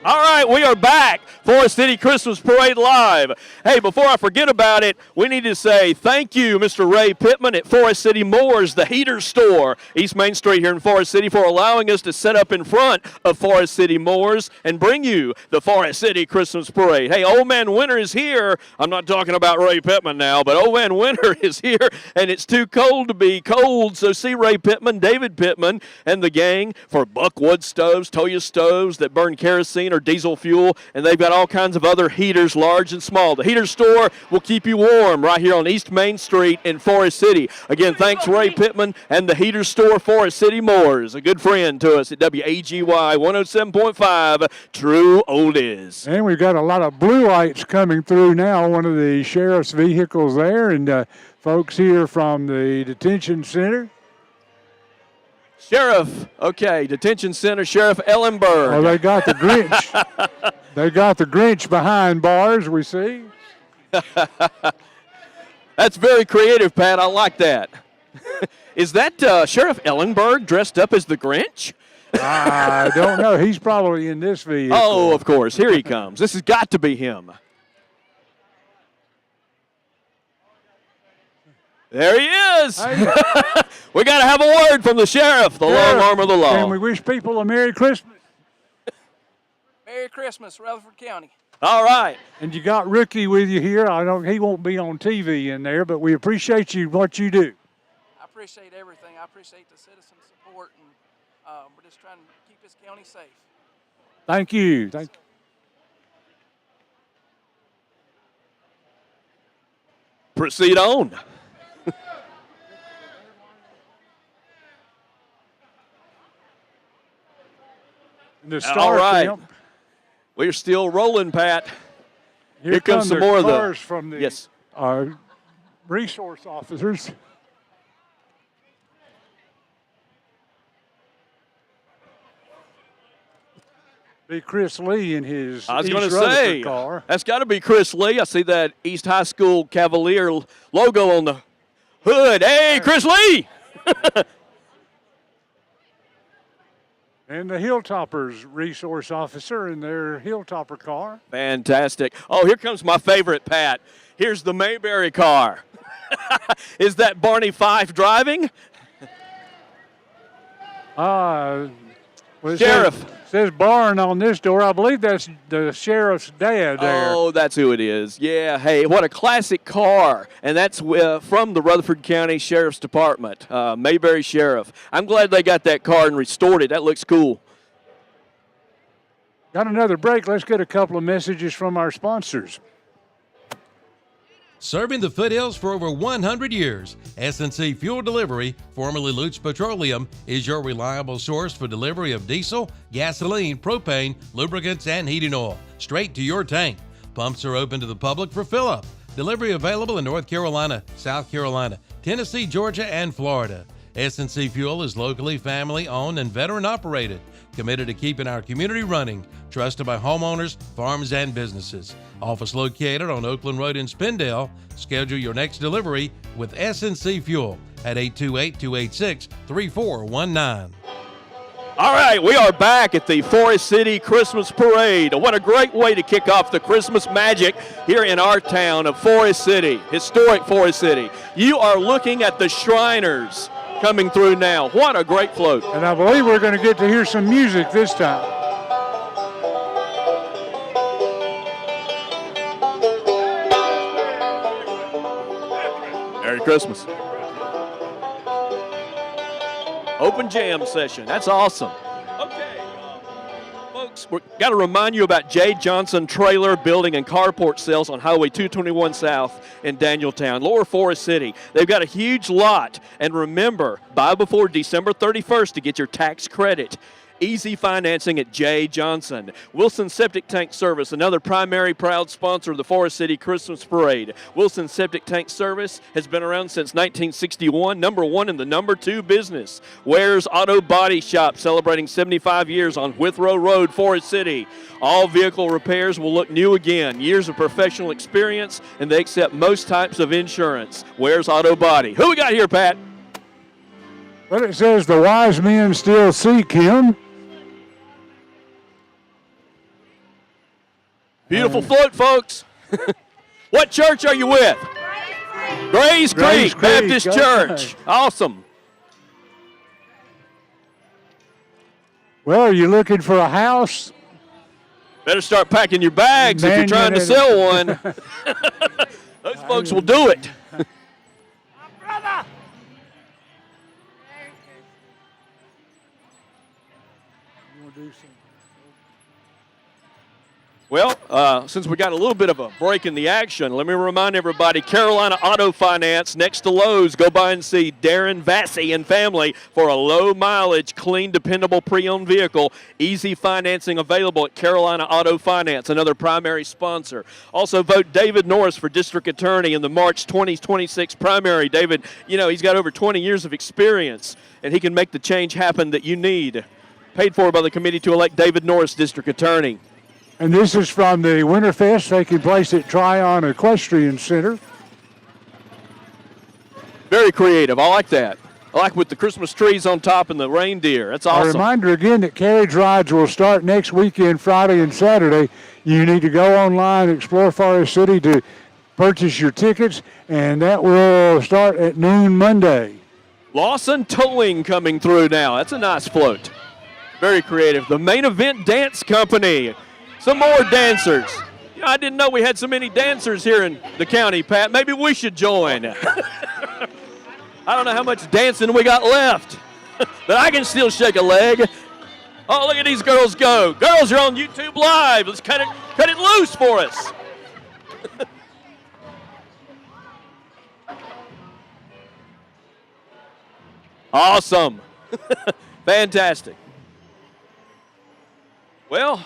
All right, we are back. Forest City Christmas Parade Live. Hey, before I forget about it, we need to say thank you, Mr. Ray Pittman at Forest City Moors, the heater store, East Main Street here in Forest City, for allowing us to set up in front of Forest City Moors and bring you the Forest City Christmas Parade. Hey, Old Man Winter is here. I'm not talking about Ray Pittman now, but Old Man Winter is here, and it's too cold to be cold, so see Ray Pittman, David Pittman, and the gang for Buckwood stoves, Toya stoves that burn kerosene or diesel fuel, and they've got all kinds of other heaters, large and small. The heater store will keep you warm right here on East Main Street in Forest City. Again, thanks Ray Pittman and the heater store, Forest City Moors, a good friend to us at WAGY 107.5 True Oldies. And we've got a lot of blue lights coming through now, one of the sheriff's vehicles there, and folks here from the detention center. Sheriff, okay, detention center, Sheriff Ellenberg. Well, they got the Grinch. They got the Grinch behind bars, we see. That's very creative, Pat. I like that. Is that Sheriff Ellenberg dressed up as the Grinch? I don't know. He's probably in this vehicle. Oh, of course. Here he comes. This has got to be him. There he is. We got to have a word from the sheriff, the long arm of the law. And we wish people a Merry Christmas. Merry Christmas, Rutherford County. All right. And you got Rookie with you here. He won't be on TV in there, but we appreciate what you do. I appreciate everything. I appreciate the citizen support, and we're just trying to keep this county safe. Thank you. Thank you. Proceed on. All right. Camp. We're still rolling, Pat. Here comes some more of the from the yes. Resource officers. Be Chris Lee in his I was East going to Rutherford say, car. that's got to be Chris Lee. I see that East High School Cavalier logo on the hood. Hey, Chris Lee! And the Hilltoppers resource officer in their Hilltopper car. Fantastic. Oh, here comes my favorite, Pat. Here's the Mayberry car. Is that Barney Fife driving? Well, Sheriff. Says Barn on this door. I believe that's the sheriff's dad there. Oh, that's who it is. Yeah, hey, what a classic car. And that's from the Rutherford County Sheriff's Department, Mayberry Sheriff. I'm glad they got that car and restored it. That looks cool. Got another break. Let's get a couple of messages from our sponsors. Serving the foothills for over 100 years, S&C Fuel Delivery, formerly Lutz Petroleum, is your reliable source for delivery of diesel, gasoline, propane, lubricants, and heating oil, straight to your tank. Pumps are open to the public for fill-up. Delivery available in North Carolina, South Carolina, Tennessee, Georgia, and Florida. S&C Fuel is locally family-owned and veteran-operated, committed to keeping our community running, trusted by homeowners, farms, and businesses. Office located on Oakland Road in Spindale. Schedule your next delivery with S&C Fuel at 828-286-3419. All right, we are back at the Forest City Christmas Parade. What a great way to kick off the Christmas magic here in our town of Forest City, historic Forest City. You are looking at the Shriners coming through now. What a great float. And I believe we're going to get to hear some music this time. Merry Christmas. Open jam session. That's awesome. Okay, folks, we've got to remind you about J. Johnson Trailer Building and Carport Sales on Highway 221 South in Danieltown, Lower Forest City. They've got a huge lot. And remember, buy before December 31st to get your tax credit. Easy financing at J. Johnson. Wilson Septic Tank Service, another primary proud sponsor of the Forest City Christmas Parade. Wilson Septic Tank Service has been around since 1961, number one in the number two business. Ware's Auto Body Shop, celebrating 75 years on Withrow Road, Forest City. All vehicle repairs will look new again. Years of professional experience, and they accept most types of insurance. Ware's Auto Body. Who we got here, Pat? Well, it says the wise men still seek him. Beautiful float, folks. What church are you with? Grace Creek Baptist Church. Awesome. Well, are you looking for a house? Better start packing your bags if you're trying to sell one. Those folks will do it. Brother! You want to do some? Well, since we got a little bit of a break in the action, let me remind everybody, Carolina Auto Finance next to Lowe's. Go by and see Darren Vassey and family for a low-mileage, clean, dependable pre-owned vehicle. Easy financing available at Carolina Auto Finance, another primary sponsor. Also vote David Norris for District Attorney in the March 2026 primary. David, you know, he's got over 20 years of experience, and he can make the change happen that you need. Paid for by the committee to elect David Norris District Attorney. And this is from the Winterfest taking place at Tryon Equestrian Center. Very creative. I like that. I like with the Christmas trees on top and the reindeer. That's awesome. A reminder again that carriage rides will start next weekend, Friday and Saturday. You need to go online, Explore Forest City, to purchase your tickets, and that will start at noon Monday. Lawson Towing coming through now. That's a nice float. Very creative. The Main Event Dance Company. Some more dancers. You know, I didn't know we had so many dancers here in the county, Pat. Maybe we should join. I don't know how much dancing we got left, but I can still shake a leg. Oh, look at these girls go. Girls, you're on YouTube Live. Let's cut it loose for us. Awesome. Fantastic. Well,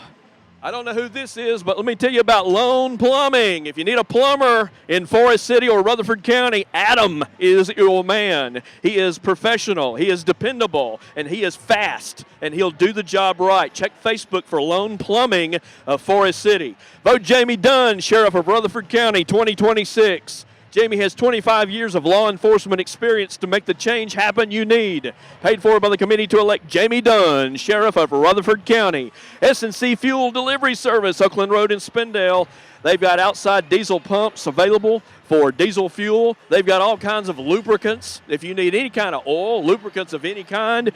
I don't know who this is, but let me tell you about Lone Plumbing. If you need a plumber in Forest City or Rutherford County, Adam is your man. He is professional, he is dependable, and he is fast, and he'll do the job right. Check Facebook for Lone Plumbing of Forest City. Vote Jamie Dunn, Sheriff of Rutherford County 2026. Jamie has 25 years of law enforcement experience to make the change happen you need. Paid for by the committee to elect Jamie Dunn, Sheriff of Rutherford County. S&C Fuel Delivery Service, Oakland Road in Spindale. They've got outside diesel pumps available for diesel fuel. They've got all kinds of lubricants. If you need any kind of oil, lubricants of any kind,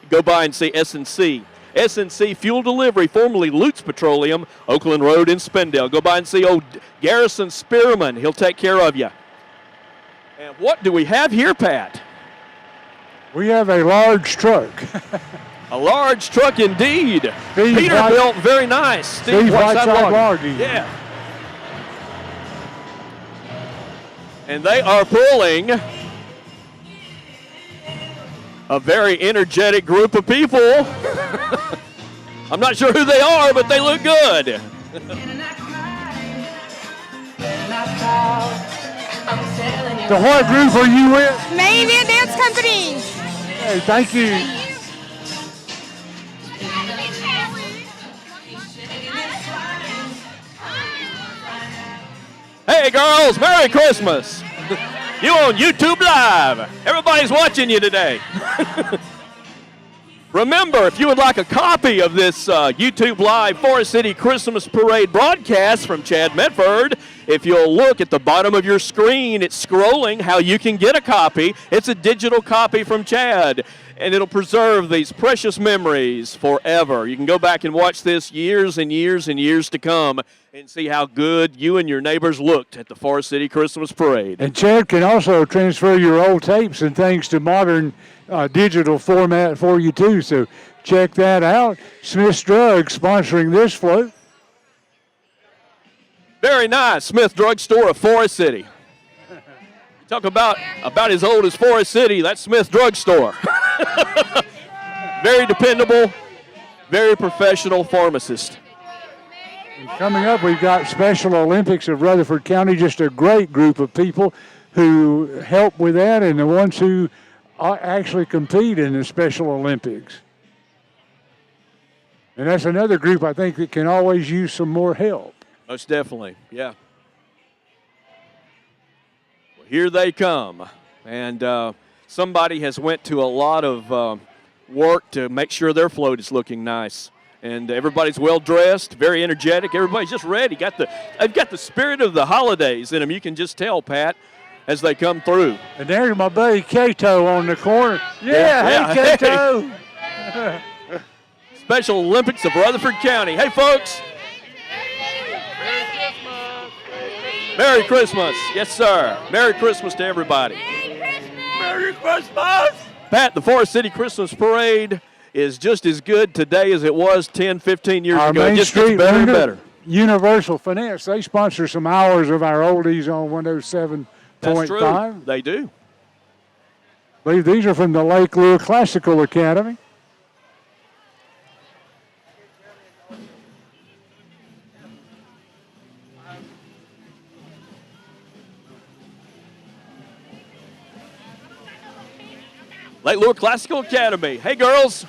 go by and see S&C. S&C Fuel Delivery, formerly Lutz Petroleum, Oakland Road in Spindale. Go by and see old Garrison Spearman. He'll take care of you. And what do we have here, Pat? We have a large truck. A large truck indeed. Steve Peterbilt, very nice. Steve Whiteside Logging. Yeah. And they are pulling a very energetic group of people. I'm not sure who they are, but they look good. So what group are you with? Maybe a dance company. Hey, thank you. Hey, girls, Merry Christmas. You on YouTube Live. Everybody's watching you today. Remember, if you would like a copy of this YouTube Live Forest City Christmas Parade broadcast from Chad Medford, if you'll look at the bottom of your screen, it's scrolling how you can get a copy. It's a digital copy from Chad, and it'll preserve these precious memories forever. You can go back and watch this years and years and years to come and see how good you and your neighbors looked at the Forest City Christmas Parade. And Chad can also transfer your old tapes and things to modern digital format for you too, so check that out. Smith's Drug sponsoring this float. Very nice. Smith Drug Store of Forest City. Talk about as old as Forest City, that's Smith Drug Store. Very dependable, very professional pharmacist. And coming up, we've got Special Olympics of Rutherford County, just a great group of people who help with that and the ones who actually compete in the Special Olympics. And that's another group I think that can always use some more help. Most definitely, yeah. Well, here they come. And somebody has went to a lot of work to make sure their float is looking nice. And everybody's well-dressed, very energetic. Everybody's just ready. They've got the spirit of the holidays in them. You can just tell, Pat, as they come through. And there's my buddy Cato on the corner. Yeah, hey, Cato. Special Olympics of Rutherford County. Hey, folks. Merry Christmas. Yes, sir. Merry Christmas to everybody. Merry Christmas! Pat, the Forest City Christmas Parade is just as good today as it was 10, 15 years Our ago. Main It just Street gets better and lender, better. Universal Finance, they sponsor some hours of our oldies on 107.5. That's true. They do. I believe these are from the Lake Lure Classical Academy. Lake Lure Classical Academy. Hey, girls.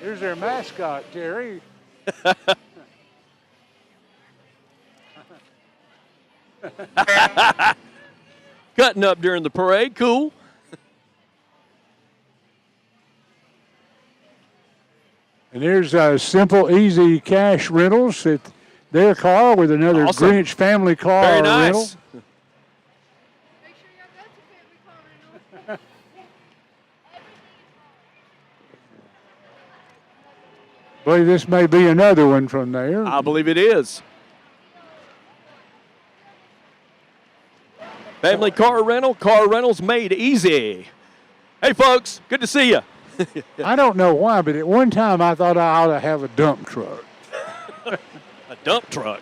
Here's their mascot, Terry. Cutting up during the parade. Cool. And there's Simple Easy Cash Rentals at their car with another Awesome. Grinch family car Very rental. nice. I believe this may be another one from there. I believe it is. Family car rentals made easy. Hey, folks, good to see you. I don't know why, but at one time I thought I ought to have a dump truck. A dump truck?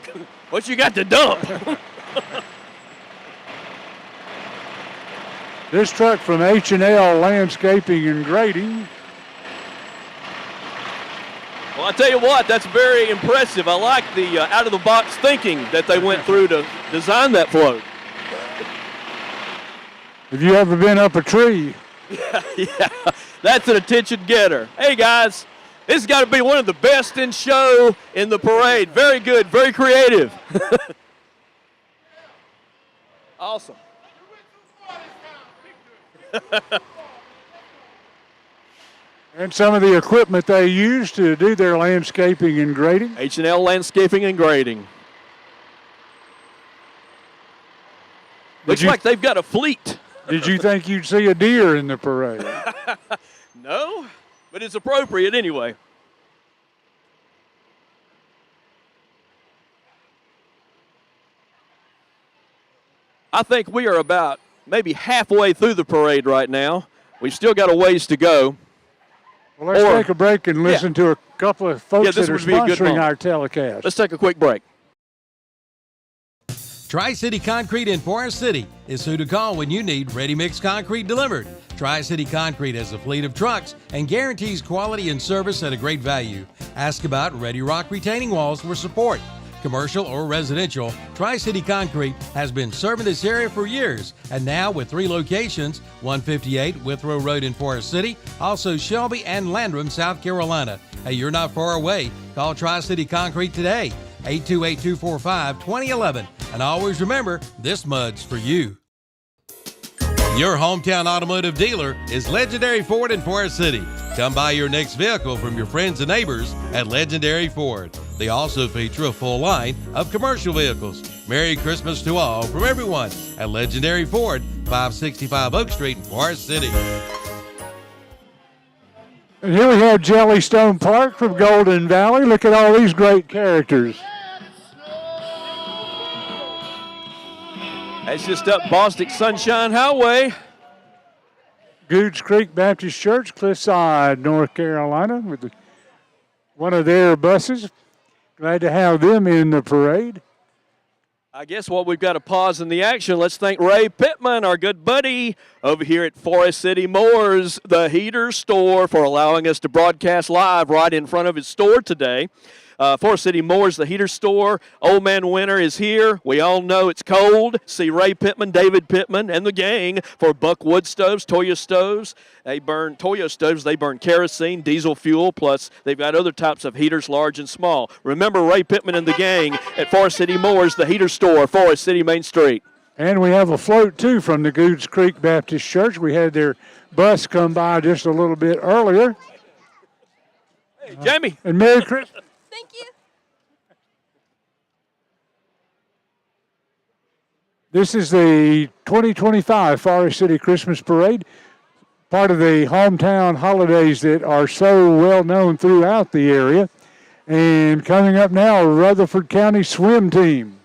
What you got to dump? This truck from H&L Landscaping and Grading. Well, I tell you what, that's very impressive. I like the out-of-the-box thinking that they went through to design that float. Have you ever been up a tree? Yeah, that's an attention getter. Hey, guys, this has got to be one of the best in show in the parade. Very good, very creative. Awesome. And some of the equipment they use to do their landscaping and grading. H&L Landscaping and Grading. Looks like they've got a fleet. Did you think you'd see a deer in the parade? No, but it's appropriate anyway. I think we are about maybe halfway through the parade right now. We've still got a ways to go. Well, let's take a break and listen to a couple of folks this that are would be a good sponsoring moment. our telecast. Let's take a quick break. Tri-City Concrete in Forest City is who to call when you need ready-mix concrete delivered. Tri-City Concrete has a fleet of trucks and guarantees quality and service at a great value. Ask about Ready Rock retaining walls for support. Commercial or residential, Tri-City Concrete has been serving this area for years, and now with 3 locations, 158 Withrow Road in Forest City, also Shelby and Landrum, South Carolina. Hey, you're not far away. Call Tri-City Concrete today, 828-245-2011. And always remember, this mud's for you. Your hometown automotive dealer is Legendary Ford in Forest City. Come buy your next vehicle from your friends and neighbors at Legendary Ford. They also feature a full line of commercial vehicles. Merry Christmas to all from everyone at Legendary Ford, 565 Oak Street in Forest City. And here we have Jellystone Park from Golden Valley. Look at all these great characters. That's just up Bostic Sunshine Highway. Goods Creek Baptist Church, Cliffside, North Carolina, with one of their buses. Glad to have them in the parade. I guess while we've got a pause in the action, let's thank Ray Pittman, our good buddy, over here at Forest City Mowers, the heater store, for allowing us to broadcast live right in front of his store today. Forest City Mowers, the heater store. Old Man Winter is here. We all know it's cold. See Ray Pittman, David Pittman, and the gang for Buckwood stoves, Toyo stoves. They burn kerosene, diesel fuel, plus they've got other types of heaters, large and small. Remember Ray Pittman and the gang at Forest City Mowers, the heater store, Forest City Main Street. And we have a float, too, from the Goods Creek Baptist Church. We had their bus come by just a little bit earlier. Hey, Jamie. And Merry Christmas. Thank you. This is the 2025 Forest City Christmas Parade, part of the hometown holidays that are so well known throughout the area. And coming up now, Rutherford County swim team.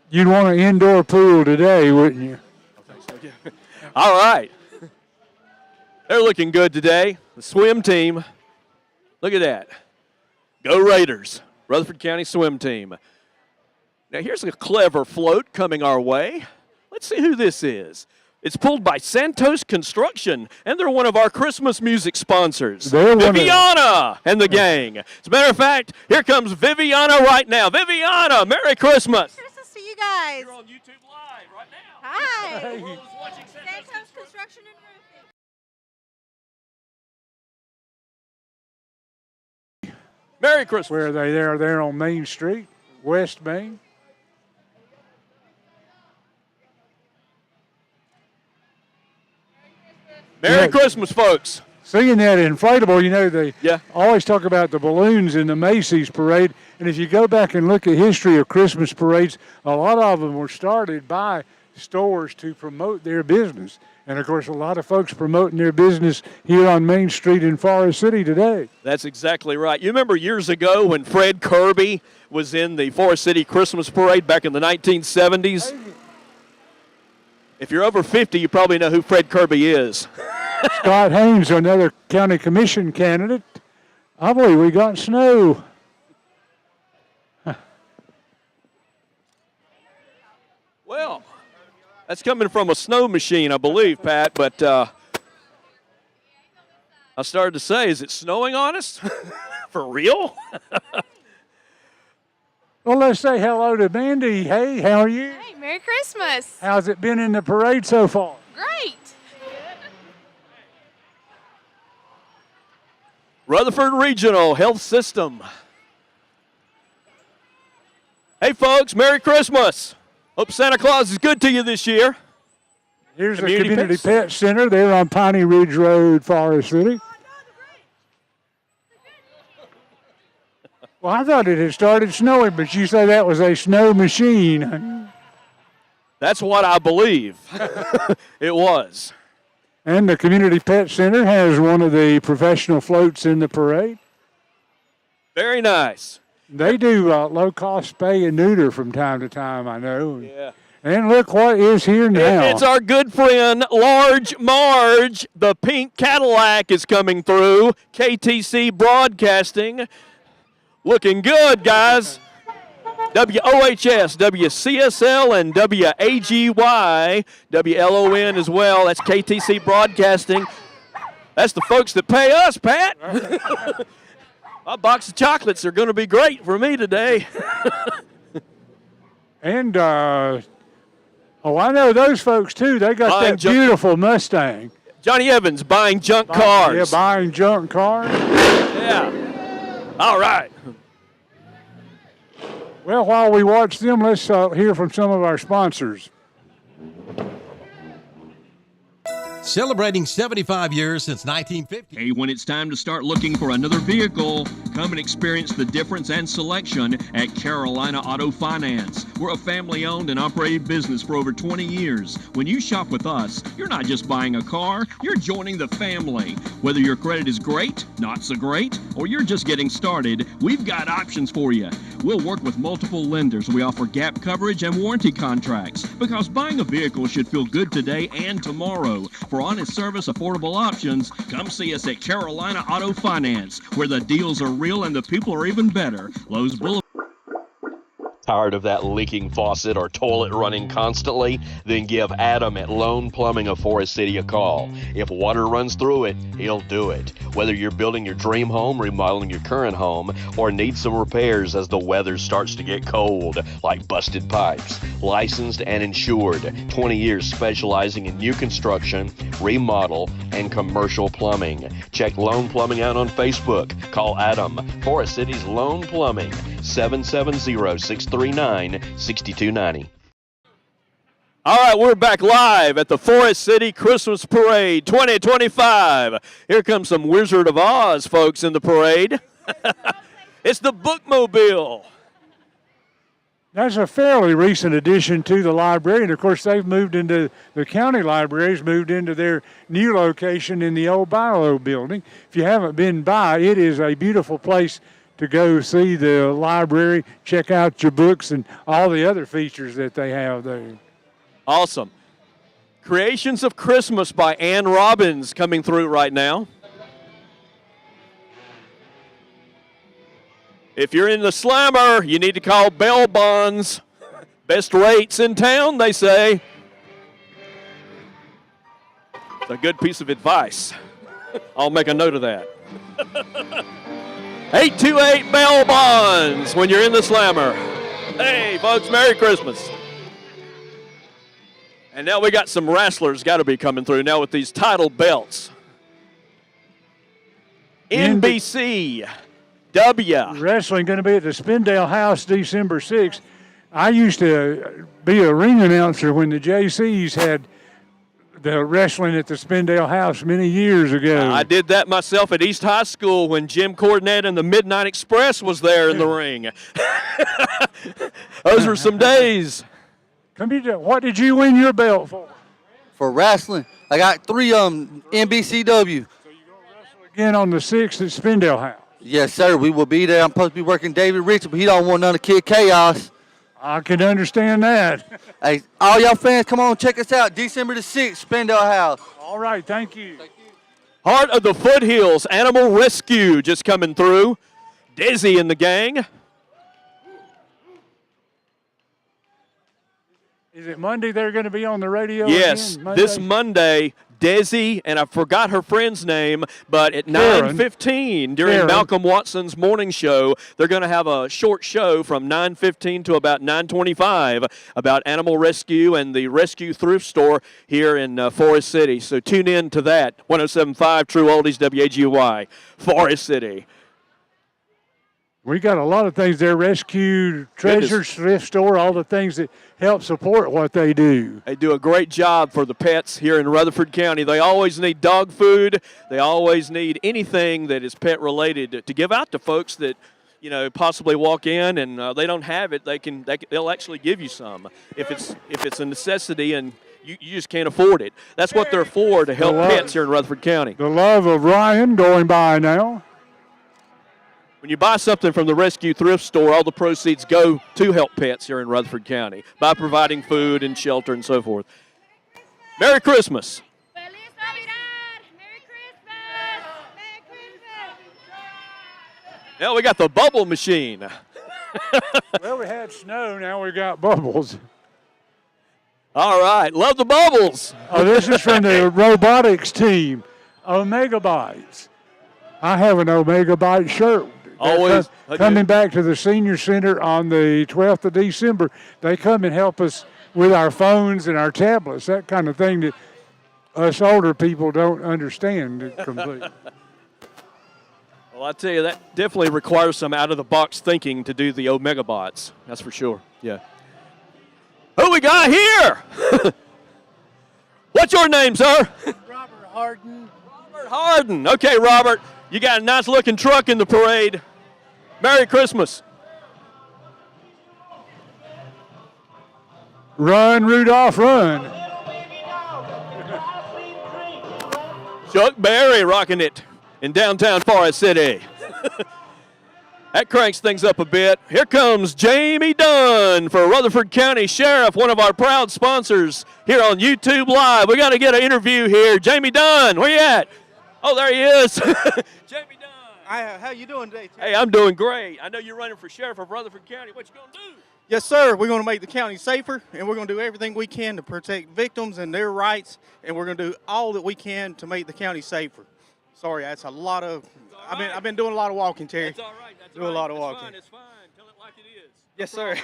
You'd want an indoor pool today, wouldn't you? All right. They're looking good today. The swim team. Look at that. Go Raiders. Rutherford County swim team. Now here's a clever float coming our way. Let's see who this is. It's pulled by Santos Construction, and they're one of our Christmas music sponsors. Viviana and the gang. As a matter of fact, here comes Viviana right now. Viviana, Merry Christmas. Christmas to you guys. You're on YouTube Live right now. Hi. The world is watching Santos Construction and Roofing. Merry Christmas. Where are they? They're there on Main Street, West Main. Merry Christmas, folks. Seeing that inflatable, you know, they always talk about the balloons in the Macy's parade. And if you go back and look at history of Christmas parades, a lot of them were started by stores to promote their business. And, of course, a lot of folks promoting their business here on Main Street in Forest City today. That's exactly right. You remember years ago when Fred Kirby was in the Forest City Christmas Parade back in the 1970s? If you're over 50, you probably know who Fred Kirby is. Scott Haynes, another county commission candidate. I believe we got snow. Well, that's coming from a snow machine, I believe, Pat, but I started to say, is it snowing on us? For real? Well, let's say hello to Mandy. Hey, how are you? Hey, Merry Christmas. How's it been in the parade so far? Great. Rutherford Regional Health System. Hey, folks, Merry Christmas. Hope Santa Claus is good to you this year. Here's the Community Pet Center. They're on Piney Ridge Road, Forest City. Well, I thought it had started snowing, but you say that was a snow machine. That's what I believe. It was. And the Community Pet Center has one of the professional floats in the parade. Very nice. They do low-cost spay and neuter from time to time, I know. Yeah. And look what is here now. It's our good friend, Large Marge. The pink Cadillac is coming through. KTC Broadcasting. Looking good, guys. WOHS, WCSL, and WAGY, WLON as well. That's KTC Broadcasting. That's the folks that pay us, Pat. My box of chocolates are going to be great for me today. And, I know those folks, too. They got that beautiful Mustang. Johnny Evans buying junk cars. Yeah, buying junk cars. Yeah. All right. Well, while we watch them, let's hear from some of our sponsors. Celebrating 75 years since 1950. Hey, when it's time to start looking for another vehicle, come and experience the difference and selection at Carolina Auto Finance. We're a family-owned and operated business for over 20 years. When you shop with us, you're not just buying a car, you're joining the family. Whether your credit is great, not so great, or you're just getting started, we've got options for you. We'll work with multiple lenders. We offer gap coverage and warranty contracts because buying a vehicle should feel good today and tomorrow. For honest service, affordable options, come see us at Carolina Auto Finance, where the deals are real and the people are even better. Lowe's Boulevard. Tired of that leaking faucet or toilet running constantly? Then give Adam at Lone Plumbing of Forest City a call. If water runs through it, he'll do it. Whether you're building your dream home, remodeling your current home, or need some repairs as the weather starts to get cold, like busted pipes. Licensed and insured. 20 years specializing in new construction, remodel, and commercial plumbing. Check Lone Plumbing out on Facebook. Call Adam, Forest City's Lone Plumbing, 770-639-6290. All right, we're back live at the Forest City Christmas Parade 2025. Here comes some Wizard of Oz folks in the parade. It's the Bookmobile. That's a fairly recent addition to the library, and of course they've moved into, the county libraries moved into their new location in the old Bilo building. If you haven't been by, it is a beautiful place to go see the library, check out your books and all the other features that they have there. Awesome. Creations of Christmas by Ann Robbins coming through right now. If you're in the slammer, you need to call Bell Bonds. Best rates in town, they say. It's a good piece of advice. I'll make a note of that. 828 Bell Bonds when you're in the slammer. Hey, folks, Merry Christmas. And now we got some wrestlers got to be coming through now with these title belts. NBC. Wrestling going to be at the Spindale House December 6th. I used to be a ring announcer when the JCs had the wrestling at the Spindale House many years ago. I did that myself at East High School when Jim Cornette and the Midnight Express was there in the ring. Those were some days. What did you win your belt for? For wrestling. I got 3 NBCW. So you're going to wrestle again on the 6th at Spindale House? Yes, sir. We will be there. I'm supposed to be working David Richard, but he don't want none of Kid Chaos. I can understand that. Hey, all y'all fans, come on, check us out. December the 6th, Spindale House. All right, thank you. Heart of the Foothills Animal Rescue just coming through. Dizzy and the gang. Is it Monday they're going to be on the radio yes, again? Monday? This Monday, Desi, and I forgot her friend's name, but at 9:15 during Malcolm Watson's morning show, they're going to have a short show from 9:15 to about 9:25 about animal rescue and the rescue thrift store here in Forest City. So tune in to that. 107.5 True Oldies WAGY, Forest City. We got a lot of things there, rescue, treasures, thrift store, all the things that help support what they do. They do a great job for the pets here in Rutherford County. They always need dog food. They always need anything that is pet related to give out to folks that, you know, possibly walk in and they don't have it. They'll actually give you some if it's a necessity and you just can't afford it. That's what they're for, to help pets here in Rutherford County. The love of Ryan going by now. When you buy something from the Rescue Thrift Store, all the proceeds go to help pets here in Rutherford County by providing food and shelter and so forth. Merry Christmas. Feliz Navidad. Merry Christmas. Merry Christmas. Now we got the bubble machine. Well, we had snow, now we got bubbles. All right, love the bubbles. Oh, this is from the robotics team, Omega Bytes. I have an Omega Byte shirt. Always. Coming back to the senior center on the 12th of December, they come and help us with our phones and our tablets, that kind of thing that us older people don't understand completely. Well, I tell you, that definitely requires some out-of-the-box thinking to do the Omega bots. That's for sure. Yeah. Who we got here? What's your name, sir? Robert Harden. Robert Harden. Okay, Robert, you got a nice-looking truck in the parade. Merry Christmas. Run, Rudolph, run. Chuck Berry rocking it in downtown Forest City. That cranks things up a bit. Here comes Jamie Dunn for Rutherford County Sheriff, one of our proud sponsors here on YouTube Live. We got to get an interview here. Jamie Dunn, where you at? Oh, there he is. Jamie Dunn. How you doing today, Terry? Hey, I'm doing great. I know you're running for Sheriff of Rutherford County. What you going to do? Yes, sir. We're going to make the county safer, and we're going to do everything we can to protect victims and their rights, and we're going to do all that we can to make the county safer. Sorry, that's a lot of. I've been doing a lot of walking, Terry. That's all right. That's doing a lot of walking. It's fine. Tell it like it is. Yes, sir.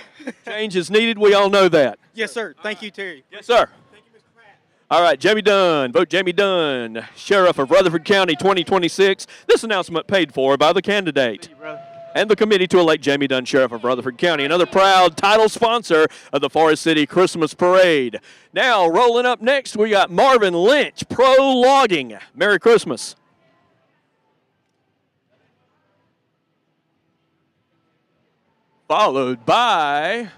Change is needed. We all know that. Yes, sir. Thank you, Terry. Yes, sir. Thank you, Mr. Pratt. All right, Jamie Dunn. Vote Jamie Dunn, Sheriff of Rutherford County 2026. This announcement paid for by the candidate and the committee to elect Jamie Dunn, Sheriff of Rutherford County, another proud title sponsor of the Forest City Christmas Parade. Now, rolling up next, we got Marvin Lynch, Pro Logging. Merry Christmas. Followed by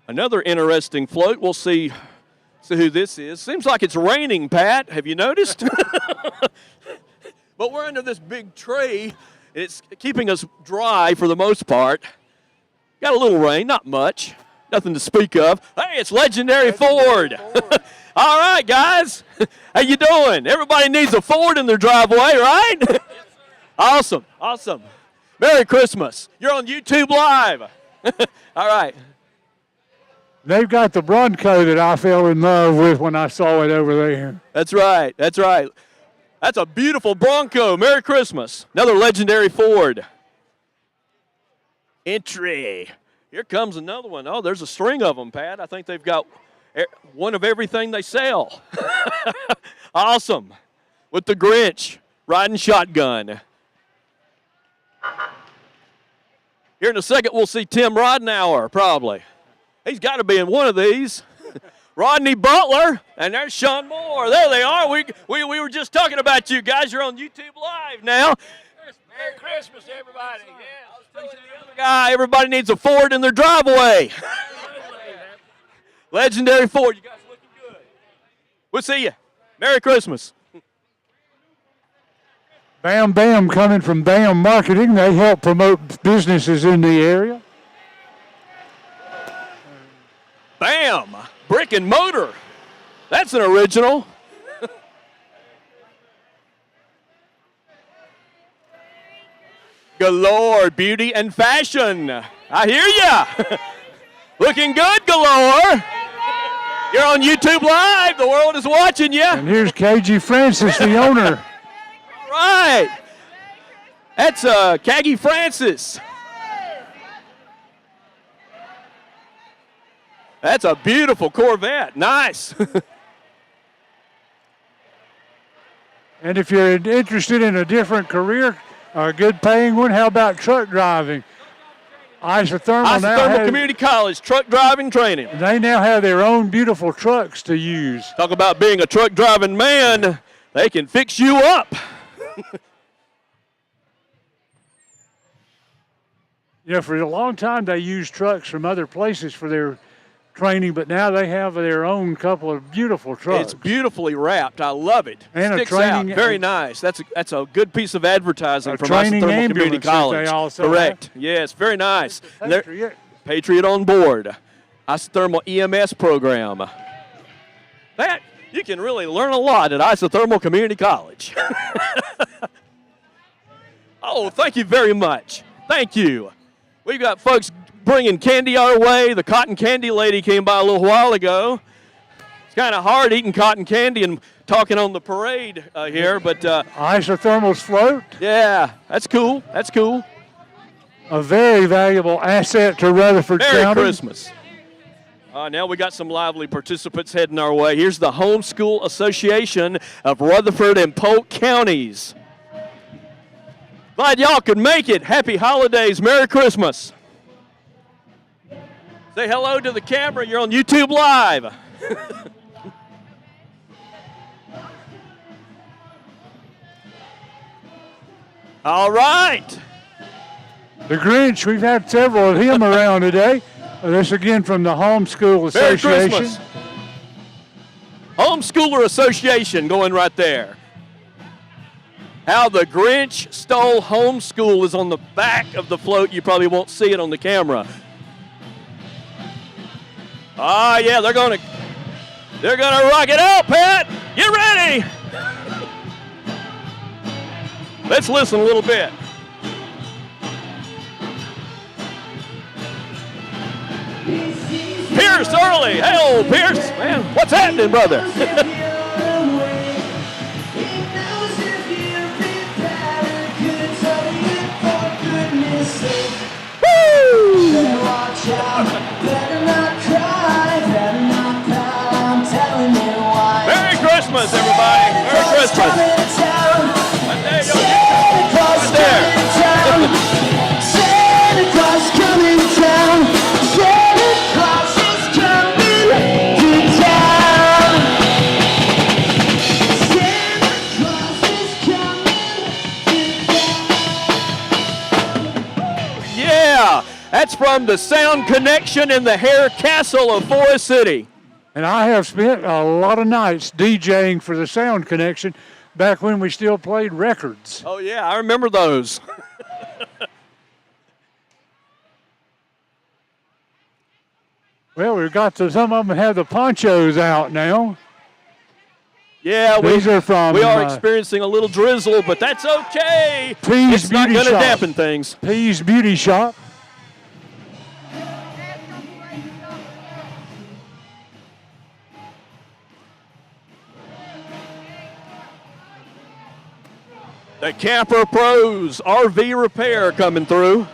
another interesting float. We'll see who this is. Seems like it's raining, Pat. Have you noticed? But we're under this big tree. It's keeping us dry for the most part. Got a little rain, not much. Nothing to speak of. Hey, it's Legendary Ford. All right, guys. How you doing? Everybody needs a Ford in their driveway, right? Awesome, awesome. Merry Christmas. You're on YouTube Live. All right. They've got the Bronco that I fell in love with when I saw it over there. That's right. That's right. That's a beautiful Bronco. Merry Christmas. Another Legendary Ford. Entry. Here comes another one. Oh, there's a string of them, Pat. I think they've got one of everything they sell. Awesome. With the Grinch riding shotgun. Here in a second, we'll see Tim Rodnauer, probably. He's got to be in one of these. Rodney Butler, and there's Sean Moore. There they are. We were just talking about you guys. You're on YouTube Live now. Merry Christmas, everybody. Yeah. The other guy, everybody needs a Ford in their driveway. Legendary Ford. You guys looking good. We'll see you. Merry Christmas. Bam Bam coming from Bam Marketing. They help promote businesses in the area. Bam! Brick and Motor. That's an original. Galore, beauty and fashion. I hear ya. Looking good, Galore. You're on YouTube Live. The world is watching you. And here's KG Francis, the owner. All right. That's Caggie Francis. That's a beautiful Corvette. Nice. And if you're interested in a different career, a good paying one, how about truck driving? Isothermal Community College, truck driving training. They now have their own beautiful trucks to use. Talk about being a truck driving man. They can fix you up. You know, for a long time they used trucks from other places for their training, but now they have their own couple of beautiful trucks. It's beautifully wrapped. I love it. And Sticks out. Very nice. That's a good piece of advertising from Isothermal Community College. Correct. Yes, very nice. Patriot on board. Isothermal EMS program. That you can really learn a lot at Isothermal Community College. Oh, thank you very much. Thank you. We've got folks bringing candy our way. The cotton candy lady came by a little while ago. It's kind of hard eating cotton candy and talking on the parade here, but isothermals float. Yeah, that's cool. That's cool. A very valuable asset to Rutherford Merry County. Christmas. Now we got some lively participants heading our way. Here's the Homeschool Association of Rutherford and Polk Counties. Glad y'all could make it. Happy holidays. Merry Christmas. Say hello to the camera. You're on YouTube Live. All right. The Grinch, we've had several of him around today. This again from the Homeschool Association. Merry Christmas. Homeschooler Association going right there. How the Grinch Stole Homeschool is on the back of the float. You probably won't see it on the camera. Ah, yeah, they're gonna rock it out, Pat. Get ready. Let's listen a little bit. Pierce early. Hey, Pierce. Man, what's happening, brother? Merry Christmas, everybody. Merry Christmas. Right there. Santa Claus coming down. Santa Claus is coming to town. Santa Claus is coming. Yeah, that's from the Sound Connection in the Hair Castle of Forest City. And I have spent a lot of nights DJing for the Sound Connection back when we still played records. Oh, yeah, I remember those. Well, we've got some of them have the ponchos out now. Yeah, These are from, we are experiencing a little drizzle, but that's okay. Pease It's not Beauty going to Shop. dampen things. Pease Beauty Shop. The Camper Pros RV Repair coming through.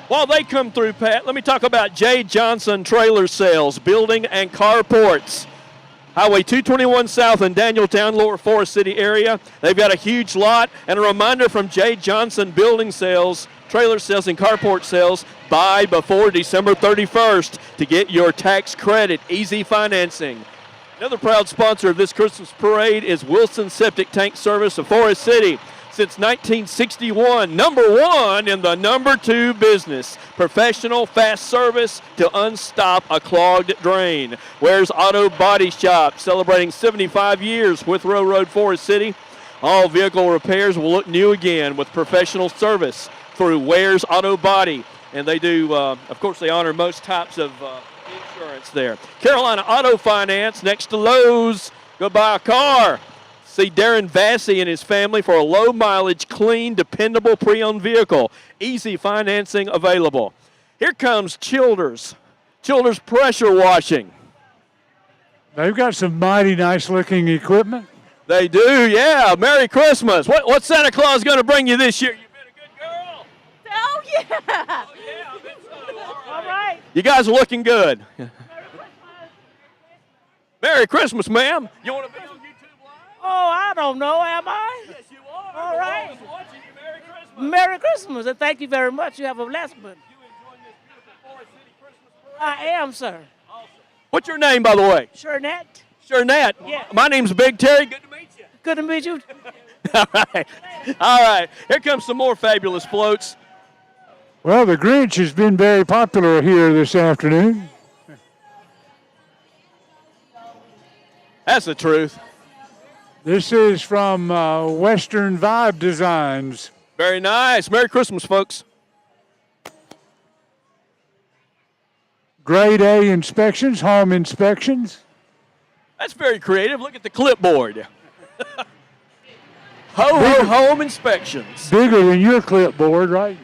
While they come through, Pat, let me talk about J. Johnson Trailer Sales, Building and Carports. Highway 221 South in Danieltown, Lower Forest City area. They've got a huge lot. And a reminder from J. Johnson Building Sales, Trailer Sales and Carport Sales, buy before December 31st to get your tax credit. Easy financing. Another proud sponsor of this Christmas parade is Wilson Septic Tank Service of Forest City. Since 1961, #1 in the #2 business. Professional, fast service to unstop a clogged drain. Ware's Auto Body Shop, celebrating 75 years with Road, Forest City. All vehicle repairs will look new again with professional service through Ware's Auto Body. And they do, of course, they honor most types of insurance there. Carolina Auto Finance next to Lowe's. Go buy a car. See Darren Vassey and his family for a low mileage, clean, dependable pre-owned vehicle. Easy financing available. Here comes Childers. Childers Pressure Washing. They've got some mighty nice looking equipment. They do, yeah. Merry Christmas. What's Santa Claus going to bring you this year? You've been a good girl. Oh, yeah. Oh, yeah, I bet so. All right. You guys are looking good. Merry Christmas, ma'am. You want to be on YouTube Live? Oh, I don't know, am I? Yes, you are. All right. Everyone's watching you. Merry Christmas. Merry Christmas, and thank you very much. You have a blessed one. You enjoying this beautiful Forest City Christmas parade? I am, sir. Awesome. What's your name, by the way? Shernette. Shernette. Yeah. My name's Big Terry. Good to meet you. Good to meet you. All right. All right. Here comes some more fabulous floats. Well, the Grinch has been very popular here this afternoon. That's the truth. This is from Western Vibe Designs. Very nice. Merry Christmas, folks. Grade A inspections, home inspections. That's very creative. Look at the clipboard. Ho, ho, home inspections. Bigger than your clipboard, right?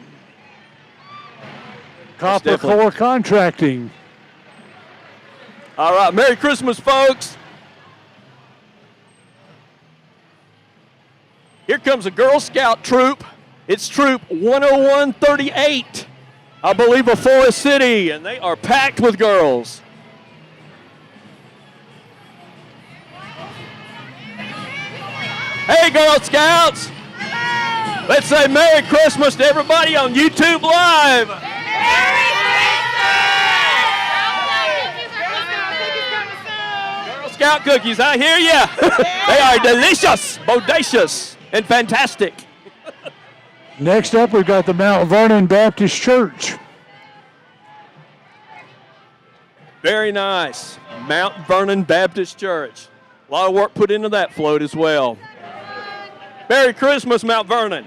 Copper definitely- Core Contracting. All right, Merry Christmas, folks. Here comes a Girl Scout troop. It's Troop 10138, I believe, of Forest City, and they are packed with girls. Hey, Girl Scouts! Let's say Merry Christmas to everybody on YouTube Live. Girl Scout cookies, I hear ya. They are delicious, bodacious, and fantastic. Next up, we've got the Mount Vernon Baptist Church. Very nice. Mount Vernon Baptist Church. A lot of work put into that float as well. Merry Christmas, Mount Vernon.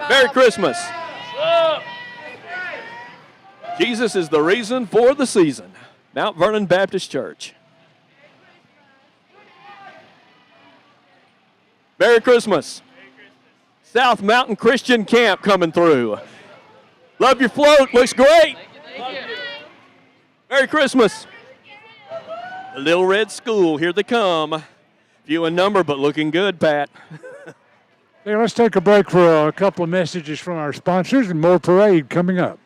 Merry Christmas. Jesus is the reason for the season. Mount Vernon Baptist Church. Merry Christmas. South Mountain Christian Camp coming through. Love your float. Looks great. Merry Christmas. The Little Red School. Here they come. Few in number, but looking good, Pat. Hey, let's take a break for a couple of messages from our sponsors and more parade coming up.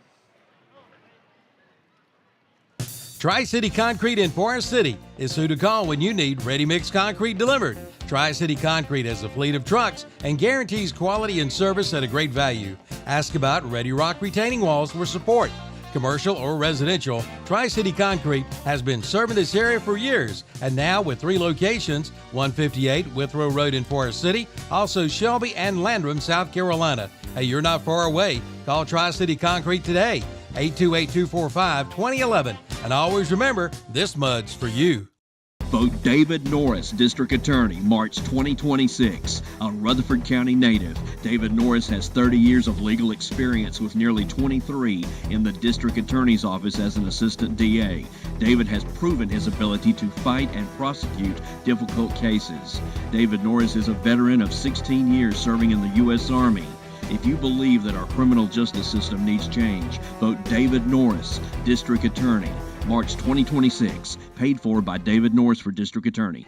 Tri-City Concrete in Forest City is who to call when you need ready-mix concrete delivered. Tri-City Concrete has a fleet of trucks and guarantees quality and service at a great value. Ask about Ready Rock retaining walls for support. Commercial or residential, Tri-City Concrete has been serving this area for years, and now with 3 locations, 158 Withrow Road in Forest City, also Shelby and Landrum, South Carolina. Hey, you're not far away. Call Tri-City Concrete today, 828-245-2011. And always remember, this mud's for you. Vote David Norris, District Attorney, March 2026. A Rutherford County native, David Norris has 30 years of legal experience with nearly 23 in the District Attorney's Office as an Assistant DA. David has proven his ability to fight and prosecute difficult cases. David Norris is a veteran of 16 years serving in the U.S. Army. If you believe that our criminal justice system needs change, vote David Norris, District Attorney, March 2026, paid for by David Norris for District Attorney.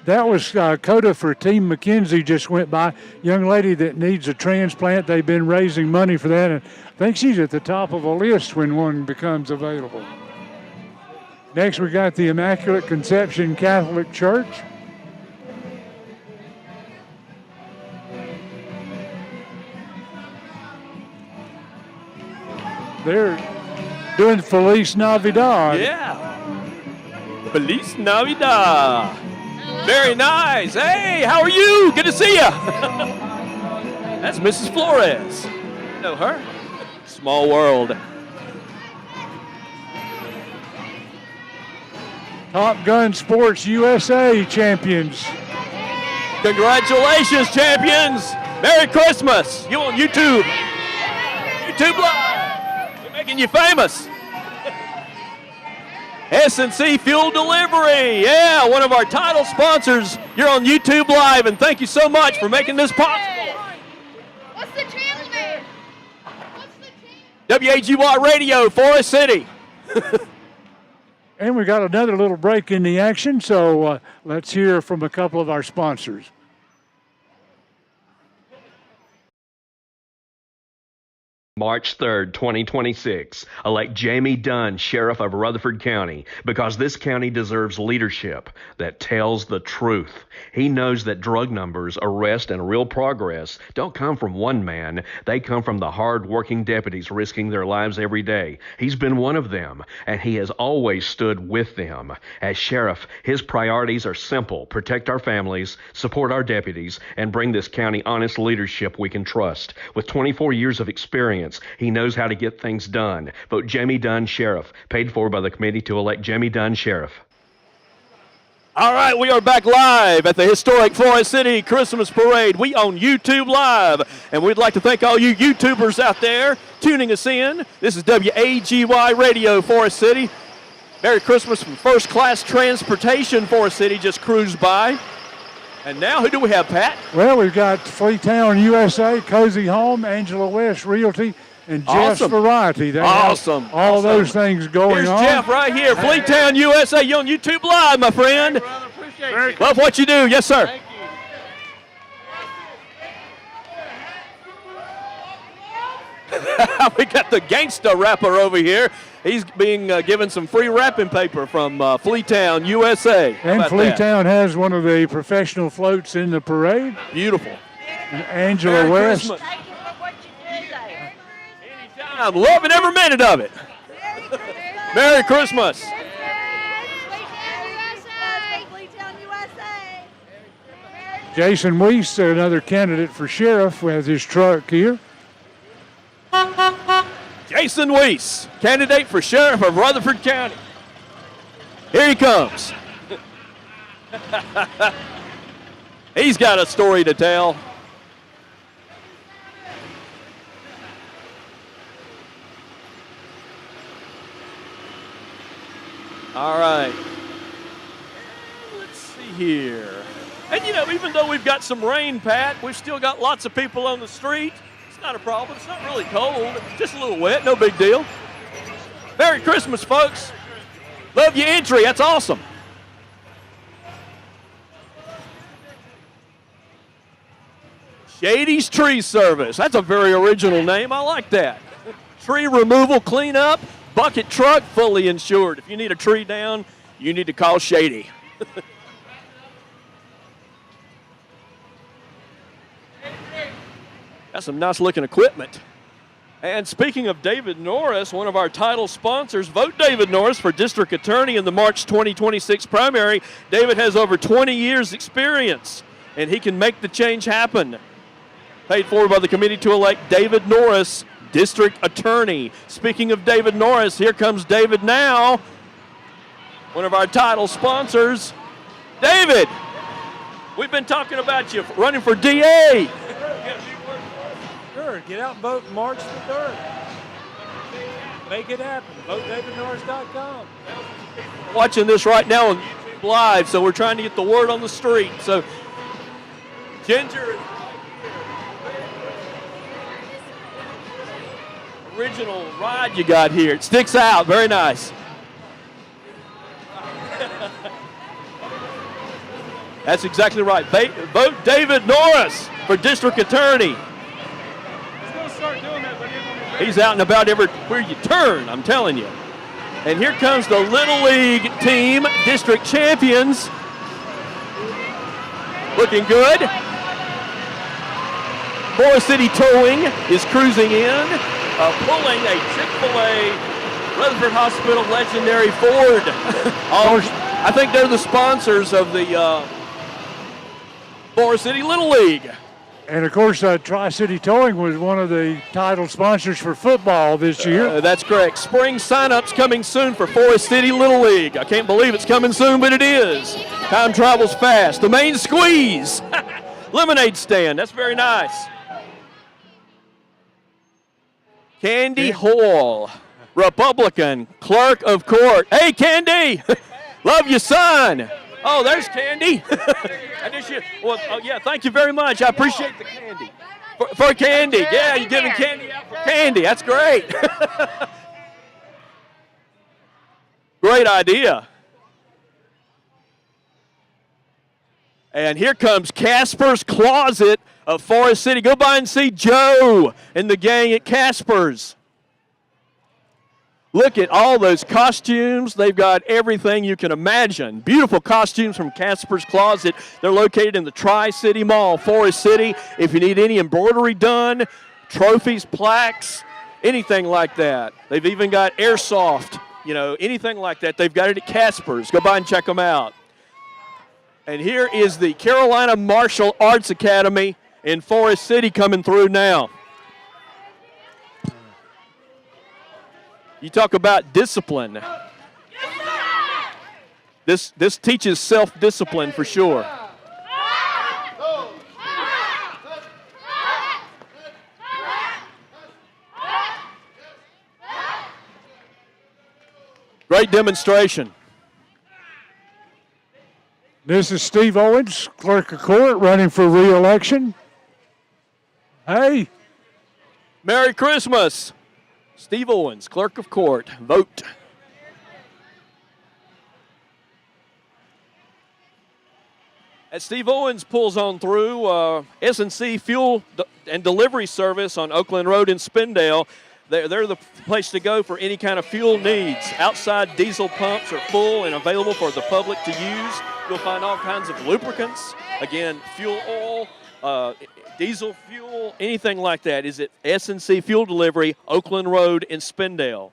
That was CODA for Team McKenzie just went by. Young lady that needs a transplant. They've been raising money for that, and I think she's at the top of a list when one becomes available. Next, we got the Immaculate Conception Catholic Church. They're doing Feliz Navidad. Yeah. Feliz Navidad. Very nice. Hey, how are you? Good to see you. That's Mrs. Flores. You know her? Small world. Top Gun Sports USA champions. Congratulations, champions. Merry Christmas. You on YouTube. YouTube Live. We're making you famous. S&C Fuel Delivery. Yeah, one of our title sponsors. You're on YouTube Live, and thank you so much for making this possible. What's the channel name? What's the WAGY Radio, Forest City. And we got another little break in the action, so let's hear from a couple of our sponsors. March 3rd, 2026, elect Jamie Dunn, Sheriff of Rutherford County, because this county deserves leadership that tells the truth. He knows that drug numbers, arrest, and real progress don't come from one man. They come from the hard-working deputies risking their lives every day. He's been one of them, and he has always stood with them. As sheriff, his priorities are simple: protect our families, support our deputies, and bring this county honest leadership we can trust. With 24 years of experience, he knows how to get things done. Vote Jamie Dunn, Sheriff, paid for by the committee to elect Jamie Dunn, Sheriff. All right, we are back live at the historic Forest City Christmas Parade. We on YouTube Live, and we'd like to thank all you YouTubers out there tuning us in. This is WAGY Radio, Forest City. Merry Christmas from First Class Transportation. Forest City just cruised by. And now who do we have, Pat? Well, we've got Fleetown USA, Cozy Home, Angela West Realty, and Jeff's Awesome. Variety. They Awesome. have all those things going Here's on. Jeff right here, Fleetown USA. You on YouTube Live, my friend. Love what you do. Yes, sir. Thank you. We got the gangsta rapper over here. He's being given some free wrapping paper from Fleetown, USA. How And about that? Fleetown has one of the professional floats in the parade. Beautiful. And Angela Merry West. Christmas. I'm loving every minute of it. Merry Christmas. Jason Weiss, another candidate for sheriff, with his truck here. Jason Weiss, candidate for sheriff of Rutherford County. Here he comes. He's got a story to tell. All right. Let's see here. And you know, even though we've got some rain, Pat, we've still got lots of people on the street. It's not a problem. It's not really cold. Just a little wet. No big deal. Merry Christmas, folks. Love your entry. That's awesome. Shady's Tree Service. That's a very original name. I like that. Tree removal, cleanup, bucket truck, fully insured. If you need a tree down, you need to call Shady. Got some nice looking equipment. And speaking of David Norris, one of our title sponsors, vote David Norris for district attorney in the March 2026 primary. David has over 20 years experience, and he can make the change happen. Paid for by the committee to elect David Norris, district attorney. Speaking of David Norris, here comes David now, one of our title sponsors. David, we've been talking about you running for DA. Sure, get out and vote March the 3rd. Make it happen. VoteDavidNorris.com. Watching this right now on YouTube Live, so we're trying to get the word on the street. So, Ginger is original ride you got here. It sticks out. Very nice. That's exactly right. Vote David Norris for district attorney. He's out and about everywhere you turn, I'm telling you. And here comes the Little League team, district champions. Looking good. Forest City Towing is cruising in, pulling a Chick-fil-A Rutherford Hospital legendary Ford. I think they're the sponsors of the Forest City Little League. And, of course, Tri-City Towing was one of the title sponsors for football this year. That's correct. Spring sign-ups coming soon for Forest City Little League. I can't believe it's coming soon, but it is. Time travels fast. The main squeeze. Lemonade stand. That's very nice. Candy Hall, Republican, clerk of court. Hey, Candy. Love your son. Oh, there's Candy. Yeah, thank you very much. I appreciate the candy. For candy. Yeah, you're giving candy out for candy. That's great. Great idea. And here comes Casper's Closet of Forest City. Go by and see Joe and the gang at Casper's. Look at all those costumes. They've got everything you can imagine. Beautiful costumes from Casper's Closet. They're located in the Tri-City Mall, Forest City. If you need any embroidery done, trophies, plaques, anything like that. They've even got airsoft, anything like that. They've got it at Casper's. Go by and check them out. And here is the Carolina Martial Arts Academy in Forest City coming through now. You talk about discipline. This teaches self-discipline for sure. Great demonstration. This is Steve Owens, clerk of court, running for re-election. Hey. Merry Christmas. Steve Owens, clerk of court. Vote. As Steve Owens pulls on through, S&C Fuel and Delivery Service on Oakland Road in Spindale, they're the place to go for any kind of fuel needs. Outside diesel pumps are full and available for the public to use. You'll find all kinds of lubricants. Again, fuel oil, diesel fuel, anything like that is at S&C Fuel Delivery, Oakland Road in Spindale.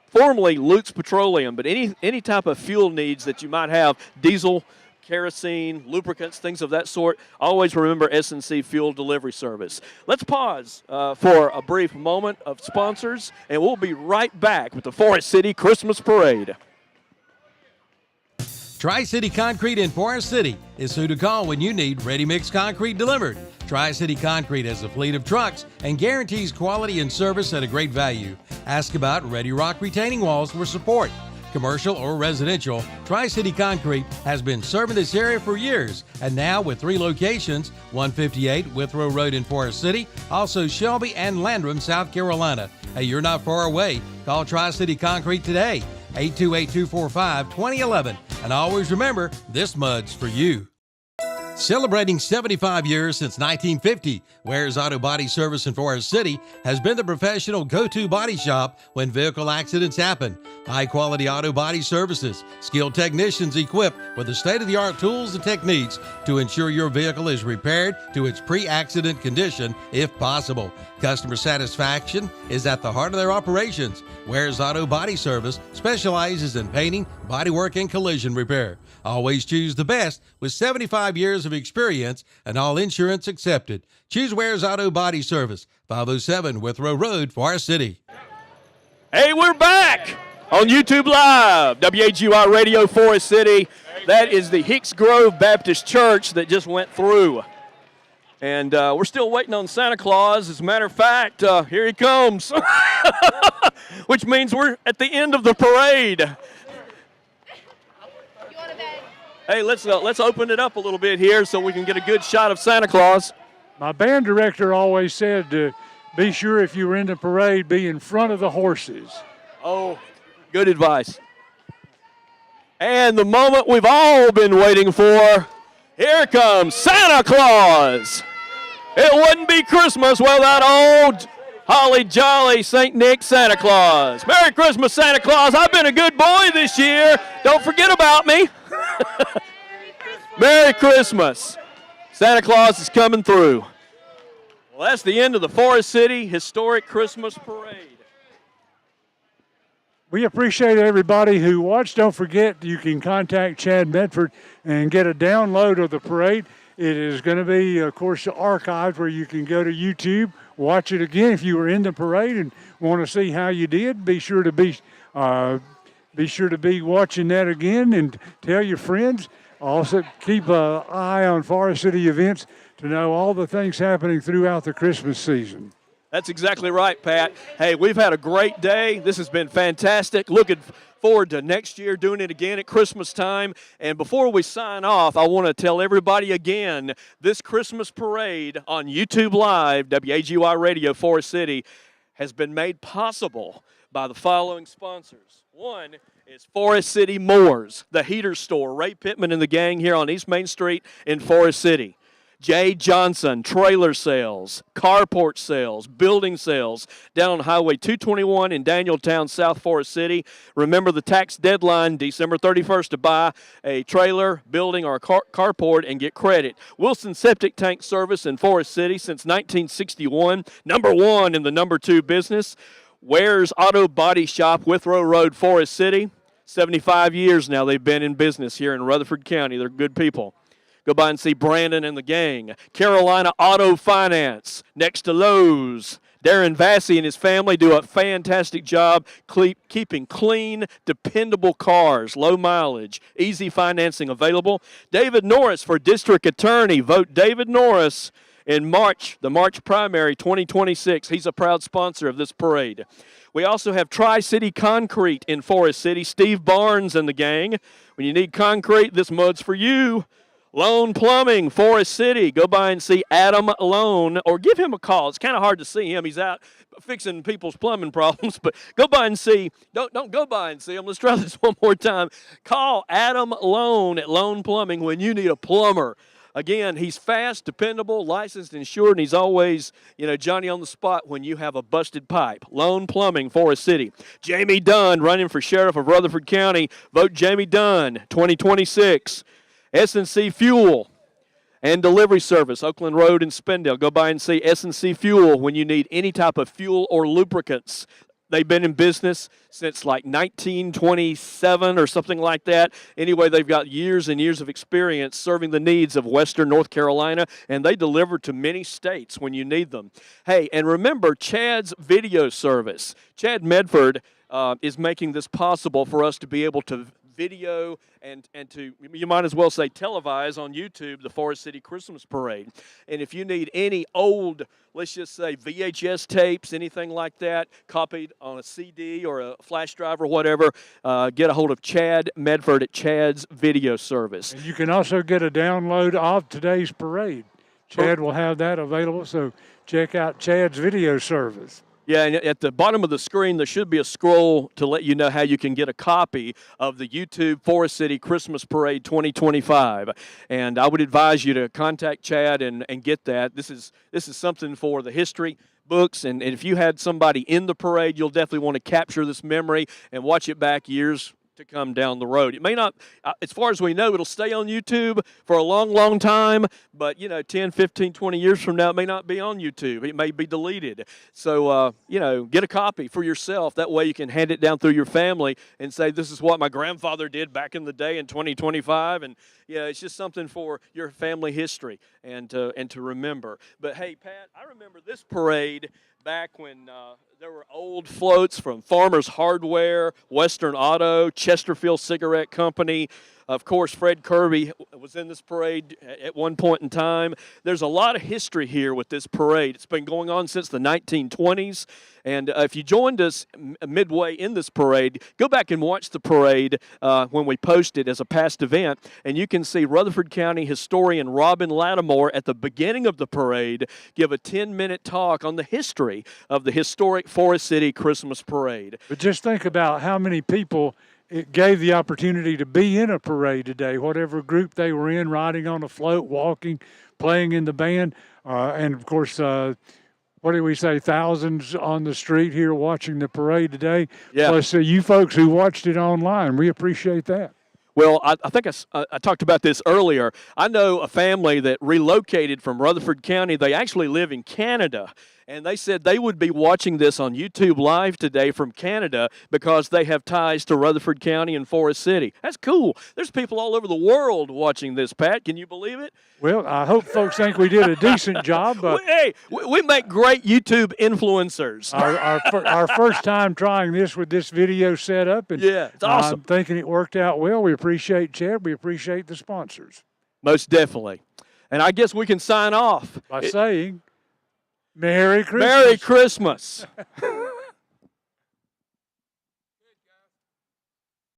Formerly Lutz Petroleum, but any type of fuel needs that you might have, diesel, kerosene, lubricants, things of that sort, always remember S&C Fuel Delivery Service. Let's pause for a brief moment of sponsors, and we'll be right back with the Forest City Christmas Parade. Tri-City Concrete in Forest City is who to call when you need ready-mix concrete delivered. Tri-City Concrete has a fleet of trucks and guarantees quality and service at a great value. Ask about Ready Rock retaining walls for support. Commercial or residential, Tri-City Concrete has been serving this area for years, and now with 3 locations, 158 Withrow Road in Forest City, also Shelby and Landrum, South Carolina. Hey, you're not far away. Call Tri-City Concrete today, 828-245-2011. And always remember, this mud's for you. Celebrating 75 years since 1950, Ware's Auto Body Service in Forest City has been the professional go-to body shop when vehicle accidents happen. High-quality auto body services, skilled technicians equipped with the state-of-the-art tools and techniques to ensure your vehicle is repaired to its pre-accident condition if possible. Customer satisfaction is at the heart of their operations. Ware's Auto Body Service specializes in painting, bodywork, and collision repair. Always choose the best with 75 years of experience and all insurance accepted. Choose Ware's Auto Body Service, 507 Withrow Road, Forest City. Hey, we're back on YouTube Live, WAGY Radio, Forest City. That is the Hicks Grove Baptist Church that just went through. And we're still waiting on Santa Claus. As a matter of fact, here he comes, which means we're at the end of the parade. Hey, let's open it up a little bit here so we can get a good shot of Santa Claus. My band director always said to be sure if you were in the parade, be in front of the horses. Oh, good advice. And the moment we've all been waiting for, here comes Santa Claus. It wouldn't be Christmas without old holly jolly St. Nick Santa Claus. Merry Christmas, Santa Claus. I've been a good boy this year. Don't forget about me. Merry Christmas. Santa Claus is coming through. Well, that's the end of the Forest City Historic Christmas Parade. We appreciate everybody who watched. Don't forget, you can contact Chad Medford and get a download of the parade. It is going to be, of course, archived where you can go to YouTube, watch it again. If you were in the parade and want to see how you did, be sure to be watching that again and tell your friends. Also, keep an eye on Forest City events to know all the things happening throughout the Christmas season. That's exactly right, Pat. Hey, we've had a great day. This has been fantastic. Looking forward to next year doing it again at Christmas time. And before we sign off, I want to tell everybody again, this Christmas parade on YouTube Live, WAGY Radio, Forest City, has been made possible by the following sponsors. One is Forest City Moors, the heater store. Ray Pittman and the gang here on East Main Street in Forest City. Jay Johnson, trailer sales, carport sales, building sales down on Highway 221 in Danieltown, South Forest City. Remember the tax deadline, December 31st, to buy a trailer, building, or carport and get credit. Wilson Septic Tank Service in Forest City since 1961, number 1 in the number 2 business. Ware's Auto Body Shop, Withrow Road, Forest City. 75 years now they've been in business here in Rutherford County. They're good people. Go by and see Brandon and the gang. Carolina Auto Finance, next to Lowe's. Darren Vassey and his family do a fantastic job keeping clean, dependable cars, low mileage, easy financing available. David Norris for District Attorney. Vote David Norris in March, the March primary 2026. He's a proud sponsor of this parade. We also have Tri-City Concrete in Forest City. Steve Barnes and the gang. When you need concrete, this mud's for you. Lone Plumbing, Forest City. Go by and see Adam Lone, or give him a call. It's kind of hard to see him. He's out fixing people's plumbing problems, but go by and see. Don't go by and see him. Let's try this one more time. Call Adam Lone at Lone Plumbing when you need a plumber. Again, he's fast, dependable, licensed, insured, and he's always, Johnny on the spot when you have a busted pipe. Lone Plumbing, Forest City. Jamie Dunn, running for sheriff of Rutherford County. Vote Jamie Dunn, 2026. S&C Fuel and Delivery Service, Oakland Road in Spindale. Go by and see S&C Fuel when you need any type of fuel or lubricants. They've been in business since like 1927 or something like that. Anyway, they've got years and years of experience serving the needs of Western North Carolina, and they deliver to many states when you need them. Hey, and remember Chad's video service. Chad Medford is making this possible for us to be able to video and to, you might as well say, televise on YouTube the Forest City Christmas Parade. And if you need any old, let's just say VHS tapes, anything like that, copied on a CD or a flash drive or whatever, get a hold of Chad Medford at Chad's Video Service. And you can also get a download of today's parade. Chad will have that available, so check out Chad's Video Service. Yeah, and at the bottom of the screen, there should be a scroll to let you know how you can get a copy of the YouTube Forest City Christmas Parade 2025. And I would advise you to contact Chad and get that. This is something for the history books, and if you had somebody in the parade, you'll definitely want to capture this memory and watch it back years to come down the road. It may not, as far as we know, it'll stay on YouTube for a long, long time, but, 10, 15, 20 years from now, it may not be on YouTube. It may be deleted. So, get a copy for yourself. That way you can hand it down through your family and say, this is what my grandfather did back in the day in 2025. And, it's just something for your family history and to remember. But, hey, Pat, I remember this parade back when there were old floats from Farmers Hardware, Western Auto, Chesterfield Cigarette Company. Of course, Fred Kirby was in this parade at one point in time. There's a lot of history here with this parade. It's been going on since the 1920s. And if you joined us midway in this parade, go back and watch the parade when we post it as a past event. And you can see Rutherford County historian Robin Lattimore at the beginning of the parade give a 10-minute talk on the history of the historic Forest City Christmas Parade. But just think about how many people it gave the opportunity to be in a parade today, whatever group they were in, riding on a float, walking, playing in the band. And, of course, what do we say, thousands on the street here watching the parade today. Yeah. Plus you folks who watched it online. We appreciate that. Well, I think I talked about this earlier. I know a family that relocated from Rutherford County. They actually live in Canada. And they said they would be watching this on YouTube Live today from Canada because they have ties to Rutherford County and Forest City. That's cool. There's people all over the world watching this, Pat. Can you believe it? Well, I hope folks think we did a decent job. Hey, we make great YouTube influencers. Our first time trying this with this video setup. And yeah, it's awesome. I'm thinking it worked out well. We appreciate Chad. We appreciate the sponsors. Most definitely. And I guess we can sign off by saying, Merry Christmas. Merry Christmas.